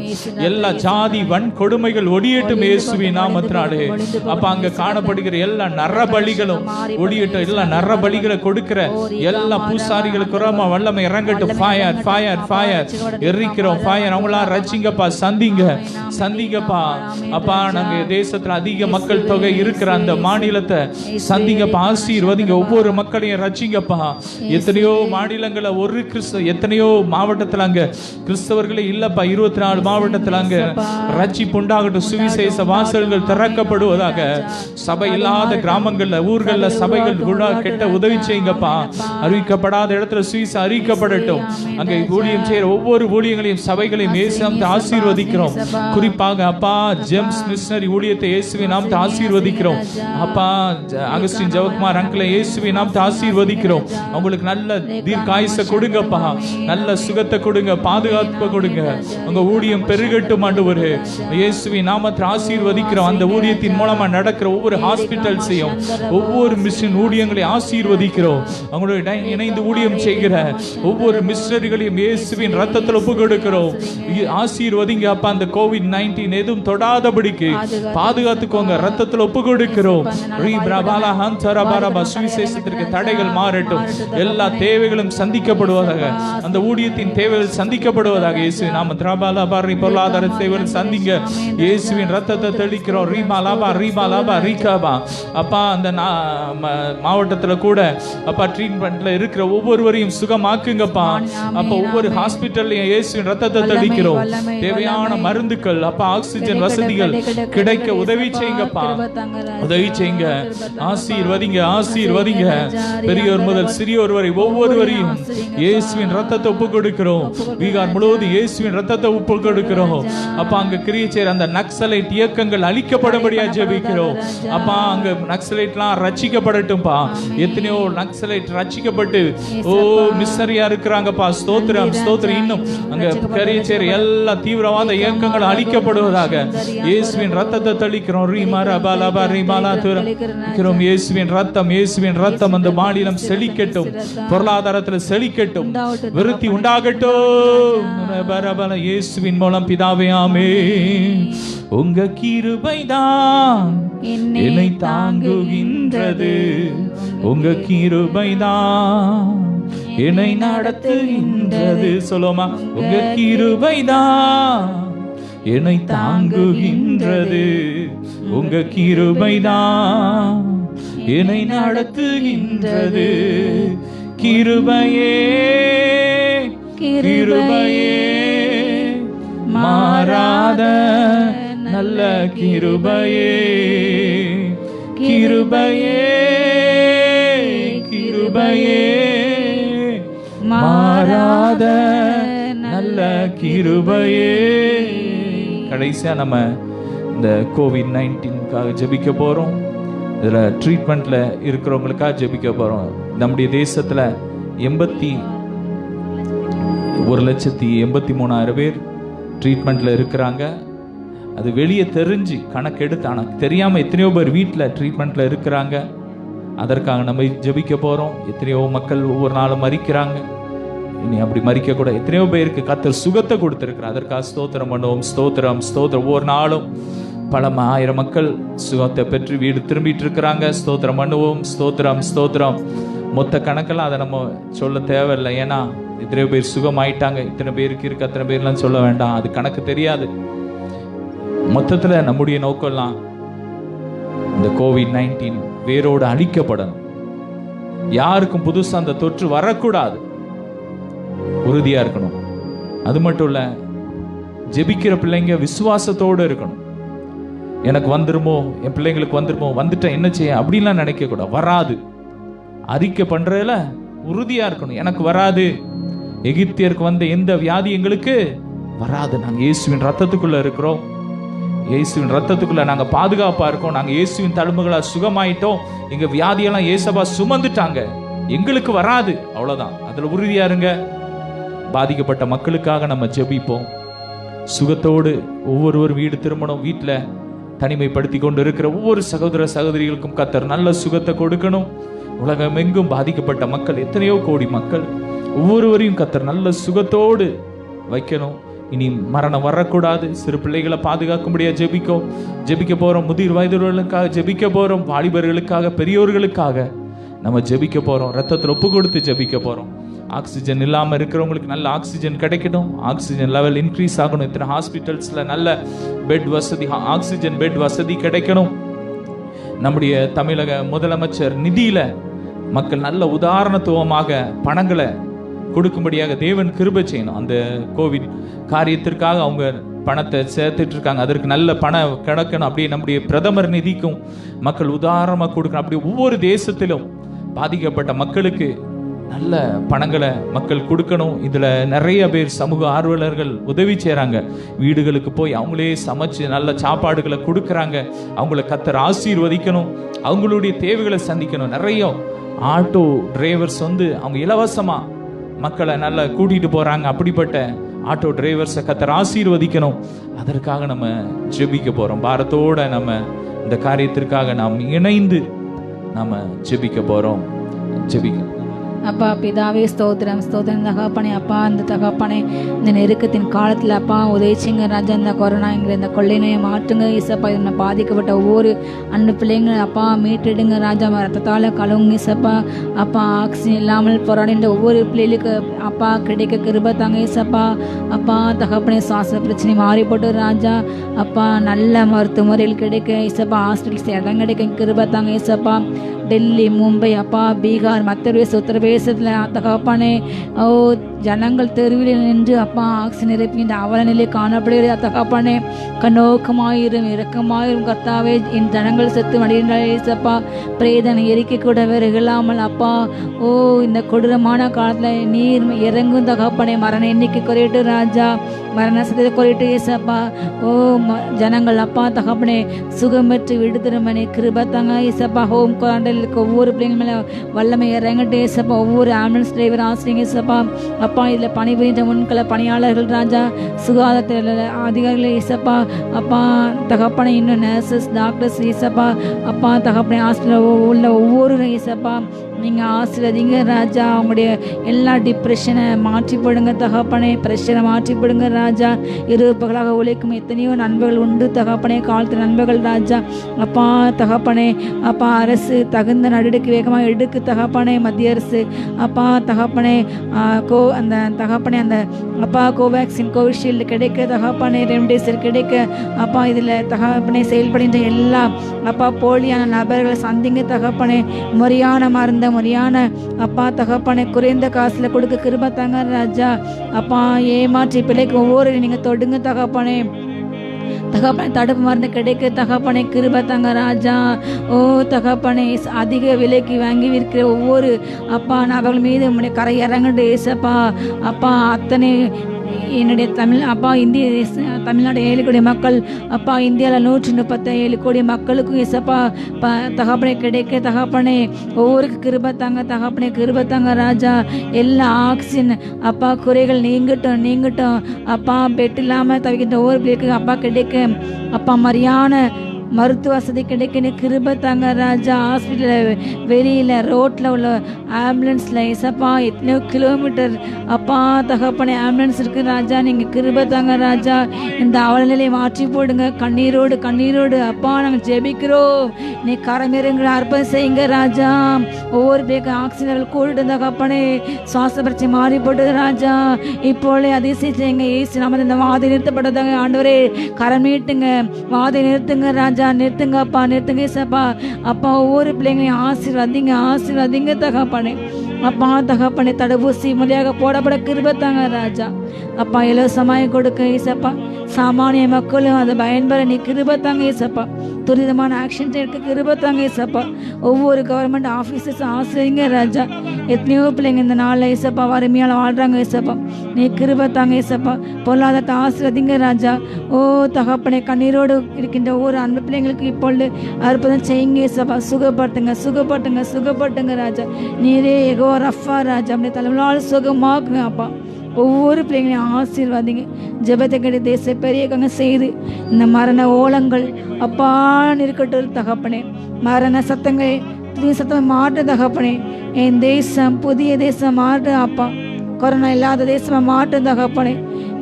எல்லா ஜாதி வன்கொடுமைகள் ஒளியட்டும் இயேசுவின் நாமத்தினாலே. அப்ப அங்க காணப்படுகிற எல்லா நரபலிகளும் ஒளியட்டும். எல்லா நரபலிகளை கொடுக்கிற எல்லா பூசாரிகளுக்கு வல்லமை இறங்கட்டும். ஃபயர், ஃபயர், ஃபயர் எரிக்கிறோம். ஃபயர், அவங்களா ரட்சிங்கப்பா, சந்திங்க, சந்திங்கப்பா. அப்பா, நாங்க தேசத்துல அதிக மக்கள் தொகை இருக்கிற அந்த மாநிலத்தை சந்திங்கப்பா, ஆசீர்வதிங்க. ஒவ்வொரு மக்களையும் ரட்சிங்கப்பா. எத்தனையோ மாநிலங்களை ஒரு எத்தனையோ மாவட்டத்தில் அங்க கிறிஸ்தவர்களே இல்லப்பா. 24 மாவட்டத்தில் அங்க ரட்சிப்பு உண்டாகட்டும். சுவிசேஷ வாசல்கள் திறக்கப்படுவதாக. சபை இல்லாத கிராமங்கள்ல, ஊர்கள்ல சபைகள் கெட்ட உதவி செய்யுங்கப்பா. அறிவிக்கப்படாத இடத்துல சுவிசேஷம் அறிவிக்கப்படட்டும். அங்க ஊழியம் செய்யற ஒவ்வொரு ஊழியங்களையும் சபைகளையும் இயேசுவின் ஆசீர்வதிக்கிறோம். குறிப்பாக அப்பா, ஜெம்ஸ் மிஷனரி ஊழியத்தை இயேசுவின் நாமத்தை ஆசீர்வதிக்கிறோம். அப்பா, அகஸ்டின் ஜெவக்குமார் அங்கிளை இயேசுவின் நாமத்தை ஆசீர்வதிக்கிறோம். அவங்களுக்கு நல்ல தீர்க்காயுசை கொடுங்கப்பா, நல்ல சுகத்தை கொடுங்க, பாதுகாப்பு கொடுங்க. உங்க ஊழியம் பெருகட்டும் ஆண்டவரே. இயேசுவின் நாமத்தை ஆசீர்வதிக்கிறோம். அந்த ஊழியத்தின் மூலமா நடக்கிற ஒவ்வொரு ஹாஸ்பிட்டல்ஸையும், ஒவ்வொரு மிஷன் ஊழியங்களை ஆசீர்வதிக்கிறோம். அவங்களோட இணைந்து ஊழியம் செய்கிற ஒவ்வொரு மிஷனரிகளையும் இயேசுவின் ரத்தத்தில் ஒப்பு கொடுக்கிறோம். ஆசீர்வதிங்க அப்பா. அந்த COVID-19 எதுவும் தொடாதபடிக்கு பாதுகாத்துக்கோங்க. ரத்தத்தில் ஒப்பு கொடுக்கிறோம். சுவிசேஷத்திற்கு தடைகள் மாறட்டும். எல்லா தேவைகளும் சந்திக்கப்படுவதாக. அந்த ஊழியத்தின் தேவைகள் சந்திக்கப்படுவதாக. இயேசுவின் நாமத்தில் பொருளாதார தேவைகள் சந்திங்க. இயேசுவின் ரத்தத்தை தெளிக்கிறோம். அப்பா, அந்த மாவட்டத்துல கூட அப்பா ட்ரீட்மெண்ட்ல இருக்கிற ஒவ்வொருவரையும் சுகமாக்குங்கப்பா. அப்ப ஒவ்வொரு ஹாஸ்பிட்டல்லையும் இயேசுவின் ரத்தத்தை தெளிக்கிறோம். தேவையான மருந்துகள் அப்பா, ஆக்சிஜன் வசதிகள் கிடைக்க உதவி செய்யுங்கப்பா, உதவி செய்யுங்க. ஆசீர்வதிங்க, ஆசீர்வதிங்க. பெரியோர் முதல் சிறியோர் வரை ஒவ்வொருவரையும் இயேசுவின் ரத்தத்தை ஒப்பு கொடுக்கிறோம். பீகார் முழுவதும் இயேசுவின் ரத்தத்தை ஒப்பு கொடுக்கிறோம். அப்பா, அங்க கிரியை செய்யற அந்த நக்சலைட் இயக்கங்கள் அழிக்கப்படும்படியா ஜெபிக்கிறோம். அப்பா, அங்க நக்சலைட்லாம் ரட்சிக்கப்படட்டும்பா. எத்தனையோ நக்சலைட் ரட்சிக்கப்பட்டு மிஷனரியா இருக்கிறாங்கப்பா. ஸ்தோத்திரம், ஸ்தோத்திரம். இன்னும் அங்க கிரியை செய்யற எல்லா தீவிரவாத இயக்கங்கள் அழிக்கப்படுவதாக இயேசுவின் ரத்தத்தை தெளிக்கிறோம். இயேசுவின் ரத்தம், இயேசுவின் ரத்தம். அந்த மாநிலம் செழிக்கட்டும், பொருளாதாரத்தில் செழிக்கட்டும், விருத்தி உண்டாகட்டும். இயேசுவின் மூலம் பிதாவே, ஆமென். உங்க கிருபைதான் என்னை தாங்குகின்றது, உங்க கிருபைதான் என்னை நடத்துகின்றது. சொல்லுமா, உங்க கிருபைதான் என்னை தாங்குகின்றது, உங்க கிருபைதான் என்னை நடத்துகின்றது. கிருபையே, கிருபையே, மாறாத நல்ல கிருபையே, கிருபையே, கிருபையே, மாறாத நல்ல கிருபையே. கடைசியா நம்ம இந்த COVID-19க்காக ஜெபிக்க போறோம். இதுல ட்ரீட்மெண்ட்ல இருக்கிறவங்களுக்காக ஜெபிக்க போறோம். நம்முடைய தேசத்துல 1,83,000 பேர் ட்ரீட்மெண்ட்ல இருக்கிறாங்க. அது வெளியே தெரிஞ்சு கணக்கெடுத்து, ஆனால் தெரியாம எத்தனையோ பேர் வீட்டில் ட்ரீட்மெண்ட்ல இருக்கிறாங்க. அதற்காக நம்ம ஜெபிக்க போறோம். எத்தனையோ மக்கள் ஒவ்வொரு நாளும் மரிக்கிறாங்க. இனி அப்படி மறிக்க கூட. எத்தனையோ பேருக்கு கர்த்தர் சுகத்தை கொடுத்திருக்கிறார். அதற்காக ஸ்தோத்திரம் பண்ணுவோம். ஸ்தோத்திரம் ஸ்தோத்திரம். ஒவ்வொரு நாளும் பல ஆயிரம் மக்கள் சுகத்தை பெற்று வீடு திரும்பிட்டு இருக்கிறாங்க. ஸ்தோத்திரம் பண்ணுவோம். ஸ்தோத்திரம் ஸ்தோத்திரம். மொத்த கணக்கெல்லாம் அதை நம்ம சொல்ல தேவையில்லை. ஏன்னா இத்தனை பேர் சுகமாயிட்டாங்க, இத்தனை பேருக்கு இருக்கு, அத்தனை பேர்லாம் சொல்ல வேண்டாம், அது கணக்கு தெரியாது. மொத்தத்தில் நம்முடைய நோக்கம்லாம் இந்த கோவிட்-19 வேரோடு அழிக்கப்படணும். யாருக்கும் புதுசா அந்த தொற்று வரக்கூடாது. உறுதியா இருக்கணும். அது மட்டும் இல்ல, ஜெபிக்கிற பிள்ளைங்க விசுவாசத்தோடு இருக்கணும். எனக்கு வந்துருமோ, என் பிள்ளைங்களுக்கு வந்துருமோ, வந்துட்டேன் என்ன செய்ய அப்படின்லாம் நினைக்க கூடாது. வராது. அறிக்கை பண்றதுல உறுதியா இருக்கணும். எனக்கு வராது. எகிப்தியருக்கு வந்த எந்த வியாதி எங்களுக்கு வராது. நாங்க இயேசுவின் ரத்தத்துக்குள்ள இருக்கிறோம். இயேசுவின் ரத்தத்துக்குள்ள நாங்க பாதுகாப்பா இருக்கோம். நாங்க இயேசுவின் தழும்புகளா சுகமாயிட்டோம். எங்க வியாதியெல்லாம் இயேசப்பா சுமந்துட்டாங்க, எங்களுக்கு வராது. அவ்வளவுதான். அதுல உறுதியா இருங்க. பாதிக்கப்பட்ட மக்களுக்காக நம்ம ஜெபிப்போம். சுகத்தோடு ஒவ்வொரு வீடு திரும்பணும். வீட்டுல தனிமைப்படுத்தி கொண்டு இருக்கிற ஒவ்வொரு சகோதர சகோதரிகளுக்கும் கர்த்தர் நல்ல சுகத்தை கொடுக்கணும். உலகம் எங்கும் பாதிக்கப்பட்ட மக்கள் எத்தனையோ கோடி மக்கள், ஒவ்வொருவரையும் கர்த்தர் நல்ல சுகத்தோடு வைக்கணும். இனி மரணம் வரக்கூடாது. சிறு பிள்ளைகளை பாதுகாக்கும்படியா ஜெபிக்க போறோம். முதிர் வயதுகளுக்காக ஜெபிக்க போறோம். வாலிபர்களுக்காக, பெரியோர்களுக்காக நம்ம ஜெபிக்க போறோம். ரத்தத்தில் ஒப்பு கொடுத்து ஜெபிக்க போறோம். ஆக்சிஜன் இல்லாமல் இருக்கிறவங்களுக்கு நல்ல ஆக்சிஜன் கிடைக்கணும். ஆக்சிஜன் லெவல் இன்க்ரீஸ் ஆகணும். இத்தனை ஹாஸ்பிட்டல்ஸ்ல நல்ல பெட் வசதி, ஆக்சிஜன் பெட் வசதி கிடைக்கணும். நம்முடைய தமிழக முதலமைச்சர் நிதியில மக்கள் நல்ல உதாரணத்துவமாக பணங்களை கொடுக்கும்படியாக தேவன் கிருபை செய்யணும். அந்த கோவிட் காரியத்திற்காக அவங்க பணத்தை சேர்த்துட்டு இருக்காங்க. அதற்கு நல்ல பணம் கிடைக்கணும். அப்படியே நம்முடைய பிரதமர் நிதிக்கும் மக்கள் உதாரணமாக கொடுக்கணும். அப்படி ஒவ்வொரு தேசத்திலும் பாதிக்கப்பட்ட மக்களுக்கு நல்ல பணங்களை மக்கள் கொடுக்கணும். இதுல நிறைய பேர் சமூக ஆர்வலர்கள் உதவி செய்றாங்க. வீடுகளுக்கு போய் அவங்களே சமைச்சு நல்ல சாப்பாடுகளை கொடுக்கறாங்க. அவங்கள கர்த்தர் ஆசீர்வதிக்கணும். அவங்களுடைய தேவைகளை சந்திக்கணும். நிறைய ஆட்டோ டிரைவர்ஸ் அவங்க இலவசமா மக்களை நல்லா கூட்டிட்டு போறாங்க. அப்படிப்பட்ட ஆட்டோ டிரைவர்ஸை கர்த்தர் ஆசீர்வதிக்கணும். அதற்காக நம்ம ஜெபிக்க போறோம். பாரத்தோட நம்ம இந்த காரியத்திற்காக நாம் இணைந்து நம்ம ஜெபிக்க போறோம். ஜெபிக்க. அப்பா பிதாவே ஸ்தோத்திரம் ஸ்தோத்திரம் தகப்பனே. அப்பா அந்த தகப்பனே இந்த நெருக்கத்தின் காலத்தில் அப்பா உதவிச்சிங்க ராஜா. இந்த கொரோனாங்கிற இந்த கொள்ளை நோயை மாற்றுங்க இசப்பா. இதனை பாதிக்கப்பட்ட ஒவ்வொரு அன்பு பிள்ளைங்களும் அப்பா மீட்டெடுங்க ராஜா. ரத்தத்தால் கழுவுங்க இசப்பா. அப்பா ஆக்சிஜன் இல்லாமல் போராடின்ற ஒவ்வொரு பிள்ளைகளுக்கு அப்பா கிடைக்க கிருபை தாங்க இசப்பா. அப்பா தகப்பனே சுவாச பிரச்சனை மாறிப்போட்டு ராஜா. அப்பா நல்ல மருத்துவ முறையில் கிடைக்க இசப்பா. ஹாஸ்பிட்டல்ஸ் இடம் கிடைக்க கிருபை தாங்க இசப்பா. டெல்லி, மும்பை, அப்பா பீகார், மத்திய பிரதேச, உத்தரப்பிரதேசத்தில் தகப்பானே ஓ ஜனங்கள் தெருவில் நின்று அப்பா ஆக்சிஜன் நிரப்பின்ற அவல நிலை காணப்படுகிற தகப்பானே கண்ணோக்கமாயிரும் இரக்கமாயிரும் கர்த்தாவே. என் ஜனங்கள் செத்து மடியின்றப்பா பிரேதனை எரிக்க கூட வேறு இல்லாமல் அப்பா ஓ இந்த கொடூரமான காலத்தில் நீர் இறங்கும் தகப்பானே. மரண எண்ணிக்கை குறையிட்டு ராஜா. மரண சதத்தை குறையிட்டு ஏசப்பா. ஓ ஜனங்கள் அப்பா தகப்பனே சுகம் பெற்று விடுதலை கிருபத்தாங்க ஏசப்பா. ஹோம் குவாரண்டைன் ஒவ்வொரு பிள்ளைங்க மேலே வல்லமை இறங்கிட்டு ஏசப்பா. ஒவ்வொரு ஆம்புலன்ஸ் டிரைவர் ஆசிரியங்க ஏசப்பா. அப்பா இதில் பணிபுரிந்த முன்கள பணியாளர்கள் ராஜா, சுகாதாரத்தில் அதிகாரிகள் ஏசப்பா. அப்பா தகப்பனை இன்னும் நர்சஸ் டாக்டர்ஸ் ஏசப்பா. அப்பா தகப்பனை ஹாஸ்பிட்டல் உள்ள ஒவ்வொரு ஏசப்பா நீங்கள் ஆசீர்வதிங்க ராஜா. அவங்களுடைய எல்லா டிப்ரெஷனை மாற்றி போடுங்க தகப்பனே. ப்ரெஷரை மாற்றி போடுங்க ராஜா. இரவு பகலாக உழைக்கும் எத்தனையோ நண்பர்கள் உண்டு தகப்பனே. காலத்து நண்பர்கள் ராஜா. அப்பா தகப்பனே அப்பா அரசு தகுந்த நடவடிக்கை வேகமாக எடுக்கு தகப்பனே. மத்திய அரசு அப்பா தகப்பனே அந்த தகப்பனே அந்த அப்பா கோவேக்சின், கோவிஷீல்டு கிடைக்க தகப்பனே. ரெம்டெசிவிர் கிடைக்க அப்பா. இதில் தகப்பனே செயல்படுகின்ற எல்லா அப்பா போலியான நபர்களை சந்திங்க தகப்பனே. முறையான மருந்த முறையான அப்பா தகப்பனே குறைந்த காசுல கொடுக்க கிருபை தாங்க ராஜா. அப்பா ஏமாற்றி பிள்ளைக்கு ஒவ்வொரு நீங்க தொடுங்க தகப்பனே. தகப்பனை தடுப்பு மருந்து கிடைக்க தகப்பனை கிருபை தாங்க ராஜா. ஓ தகப்பனை அதிக விலைக்கு வாங்கி விற்கிற ஒவ்வொரு அப்பா நபர்கள் மீது உங்களுடைய கரை இறங்கிட்டு ஏசப்பா. அப்பா அத்தனை என்னுடைய அப்பா இந்திய தமிழ்நாடு 7 கோடி மக்கள் அப்பா. இந்தியாவில் 137 கோடி மக்களுக்கும் இசப்பா தகப்பனை கிடைக்க தகப்பனே. ஒவ்வொருக்கு கிருபை தாங்க தகப்பனே. கிருபை தாங்க ராஜா. எல்லா ஆக்சிஜன் அப்பா குறைகள் நீங்கட்டும் அப்பா. பெட் இல்லாமல் தவிக்கின்ற ஒவ்வொரு பிள்ளைக்கு அப்பா கிடைக்க அப்பா. மரியான மருத்துவ வசதி கிடைக்கணும் கிருபை தாங்க ராஜா. ஹாஸ்பிட்டலில் வெளியில் ரோட்டில் உள்ள ஆம்புலன்ஸில் ஏசப்பா எத்தனையோ கிலோமீட்டர் அப்பா தகப்பனே ஆம்புலன்ஸ் இருக்குது ராஜா. நீங்கள் கிருபை தாங்க ராஜா. இந்த அவலநிலையை மாற்றி போடுங்க. கண்ணீரோடு அப்பா நாங்கள் ஜெபிக்கிறோம். நீ கரமிறங்க அர்ப்பணம் செய்யுங்க ராஜா. ஒவ்வொரு பேருக்கு ஆக்சிஜன் லெவல் கூடிட்டு தகப்பனே சுவாச பிரச்சனை மாறி போடுது ராஜா. இப்போலே அதிசயம் செய்யுங்க. ஏசு நாம இந்த வாதை நிறுத்தப்பட்டதாங்க ஆண்டவரே. கரம் நீட்டுங்க, வாதை நிறுத்துங்க ராஜா. நிறுத்துங்க அப்பா, நிறுத்துங்க ஏசப்பா. அப்பா ஒவ்வொரு பிள்ளைங்களையும் ஆசீர்வதிங்க தகப்பனே. அப்பா தகப்பனே தடுப்பூசி முறையாக போடப்பட கிருபை தாங்க ராஜா. அப்பா இலவசமாய் கொடுக்க ஏசப்பா. சாமானிய மக்களும் அதை பயன்பெற நீ கிருபை தாங்க ஏசப்பா. துரிதமான ஆக்ஷன் எடுக்க கிருபை தாங்க ஏசப்பா. ஒவ்வொரு கவர்மெண்ட் ஆஃபீஸர்ஸும் ஆசிரியங்க ராஜா. எத்தனையோ பிள்ளைங்க இந்த நாளில் ஏசப்பா வறுமையால் வாழ்கிறாங்க ஏசப்பா. நீ கிருபை தாங்க ஏசப்பா. பொருளாதாரத்தை ஆசிரியதிங்க ராஜா. ஓ தகப்பனே கண்ணீரோடு இருக்கின்ற ஒவ்வொரு அன்பு பிள்ளைங்களுக்கு இப்பொழுது அற்புதம் செய்யுங்க ஏசப்பா. சுகப்பட்டுங்க ராஜா. நீரே எகோ ரஃபா ராஜா. அப்படி தலைவலால் சுகமாக்குங்க அப்பா. ஒவ்வொரு பிள்ளைங்களையும் ஆசீர்வாதிங்க. ஜெபத்தை கேட்டு தேச பெரியவங்க செய்து இந்த மரண ஓலங்கள் அப்பான்னு இருக்கட்டும் தகப்பனே. மரண சத்தங்களை புதிய சத்தம் மாற்று தகப்பனே. என் தேசம் புதிய தேசம் மாற்று அப்பா. கொரோனா இல்லாத தேசமாக மாற்று தகப்பனே.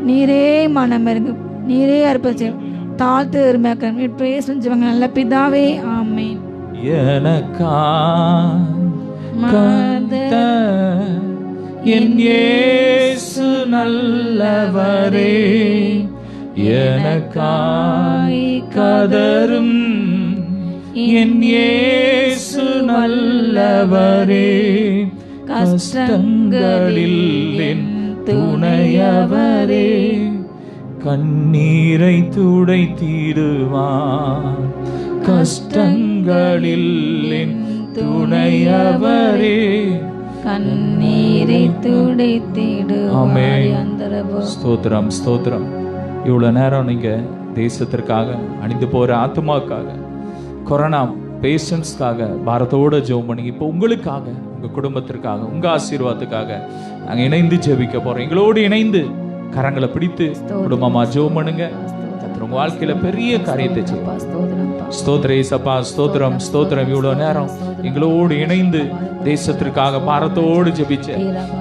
நீரே மனம் இருங்க, நீரே அற்புதம் தாழ்த்து இருமையாக்க பேசுவங்க நல்ல பிதாவே ஆமேன். என் இயேசு நல்லவரே, எனக்காய் கதரும் என் இயேசு நல்லவரே. கஷ்டங்களில் என் துணையவரே, கண்ணீரை துடைத்திடுவார். கஷ்டங்களில் என் துணையவரே, கண்ணீரை துடைத்திடுவார். ஸ்தோத்திரம் ஸ்தோத்திரம். இவ்வளவு நேரம் நீங்க தேசத்திற்காக, அணிந்து போற ஆத்மாக்காக, கொரோனா பேஷண்ட்ஸ்க்காக பாரத்தோட ஜெபம் பண்ணி இப்போ உங்களுக்காக, உங்க குடும்பத்திற்காக, உங்க ஆசீர்வாதத்துக்காக நாங்க இணைந்து ஜெபிக்க போறோம். எங்களோடு இணைந்து கரங்களை பிடித்து குடும்பமா ஜெபம் பண்ணுங்க. உங்க வாழ்க்கையில பெரிய காரியத்தை செய்வார். ஸ்தோத்திரம் ஏசப்பா, ஸ்தோத்திரம் ஸ்தோத்திரம். இவ்வளவு நேரம் எங்களோடு இணைந்து தேசத்திற்காக பாரத்தோடு ஜெபிச்ச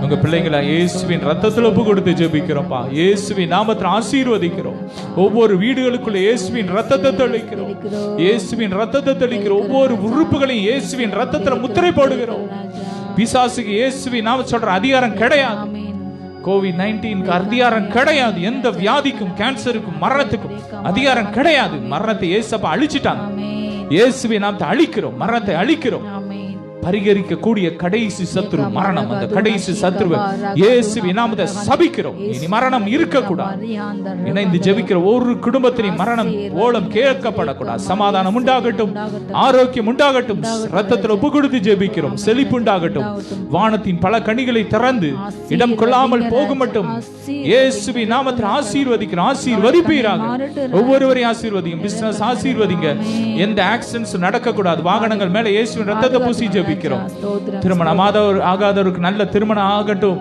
உங்க பிள்ளைங்களை இயேசுவின் ரத்தத்துல ஒப்பு கொடுத்து ஜெபிக்கிறோம்ப்பா. இயேசுவின் நாமத்தை ஆசீர்வதிக்கிறோம். ஒவ்வொரு வீடுகளுக்குள்ள இயேசுவின் ரத்தத்தை தெளிக்கிறோம். இயேசுவின் ரத்தத்தை தெளிக்கிற ஒவ்வொரு உறுப்புகளையும் இயேசுவின் ரத்தத்துல முத்திரை போடுகிறோம். பிசாசுக்கு இயேசுவின் நாம சொல்ற அதிகாரம் கிடையாது. COVID-19 அதிகாரம் கிடையாது. எந்த வியாதிக்கும், கேன்சருக்கும், மரணத்துக்கும் அதிகாரம் கிடையாது. மரணத்தை இயேசப்பா அழிச்சிட்டாங்க. இயேசுவை நாம் அழிக்கிறோம், மரணத்தை அழிக்கிறோம். பரிகரிக்க கூடிய கடைசி சத்ரு மரணம். அந்த கடைசி சத்ருவை இயேசுவின் நாமத்தை சபிக்கிறோம். இனி மரணம் இருக்கக்கூடாது. இணைந்து ஜெபிக்கிற ஒரு குடும்பத்தின் மரணம் ஓலம் கேட்கப்படக்கூடாது. சமாதானம் உண்டாகட்டும், ஆரோக்கியம் உண்டாகட்டும். ரத்தத்தில் ஒப்பு கொடுத்து ஜெபிக்கிறோம். செழிப்பு உண்டாகட்டும். வானத்தின் பல கனிகளை திறந்து இடம் கொள்ளாமல் போக மட்டும் இயேசுவின் நாமத்தில் ஆசீர்வதிக்கிறோம். ஆசீர்வதிப்பீராக. ஒவ்வொருவரையும் ஆசீர்வதிங்க. பிசினஸ் ஆசீர்வதிங்க. எந்த ஆக்சிடென்ட்ஸ் நடக்கக்கூடாது. வாகனங்கள் மேல இயேசுவின் ரத்தத்தை பூசி ஜெபிக்கிறோம். திருமணம் ஆகாதவருக்கு நல்ல திருமணம் ஆகட்டும்.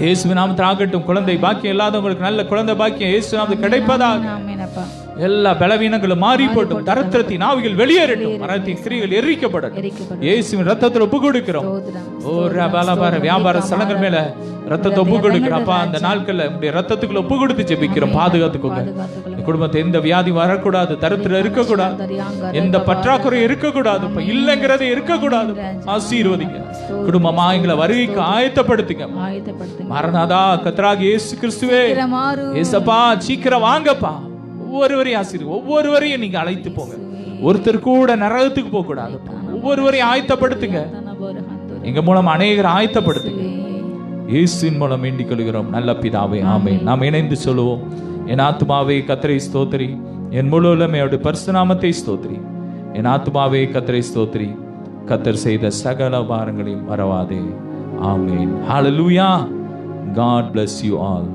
இயேசுவின் நாமத்தில் ஆகட்டும். குழந்தை பாக்கியம் இல்லாதவங்களுக்கு நல்ல குழந்தை பாக்கியம் இயேசுவின் நாமத்தில் கிடைப்பதாக. எல்லா பலவீனங்களும் மாறி போட்டும். தரித்திரத்தின் ஆவிகள் வெளியேறட்டும். மரணத்தின் கிரியைகள் எரிக்கப்படட்டும். இயேசுவின் ரத்தத்தில் ஒப்பு கொடுக்கிறோம். வியாபார ஸ்தலங்கள் மேல ரத்தத்தை ஒப்பு கொடுக்கிறோம். அப்பா அந்த நாட்கள்ல உங்களுடைய ரத்தத்துக்குள்ள ஒப்பு கொடுத்து ஜெபிக்கிறோம். பாதுகாத்துக்கோங்க. குடும்பத்தை எந்த வியாதி வரக்கூடாது, தரித்திரம் இருக்கக்கூடாது, எந்த பற்றாக்குறை இருக்கக்கூடாது, இல்லைங்கிறது இருக்கக்கூடாது. ஆசீர்வதிங்க. குடும்பமா எங்களை வருகைக்கு ஆயத்தப்படுத்துங்க. மரணாதா கர்த்தராகிய இயேசு கிறிஸ்துவே, ஏசப்பா சீக்கிரம் வாங்கப்பா. ஒவ்வொருவரையும் ஆசீர்வதிங்க. ஒவ்வொருவரையும் நீங்க அழைத்து போங்க. ஒருத்தர் கூட நரகத்துக்கு போக கூடாது. ஒவ்வொருவரையும் ஆயத்தப்படுத்துங்க. எங்க மூலம் அநேகர் ஆயத்தப்படுத்துங்க. இயேசுவின் மூலம் வேண்டிக் கொள்கிறோம் நல்ல பிதாவே, ஆமென். நாம் இணைந்து சொல்லுவோம். என் ஆத்துமாவே கர்த்தரை ஸ்தோத்திரி, என் முழு உள்ளமையோடு பரிசுத்த நாமத்தை ஸ்தோத்திரி. என் ஆத்துமாவே கர்த்தரை ஸ்தோத்திரி, கர்த்தர் செய்த சகல உபகாரங்களையும் மறவாதே. ஆமென். ஹalleluya. God bless you all.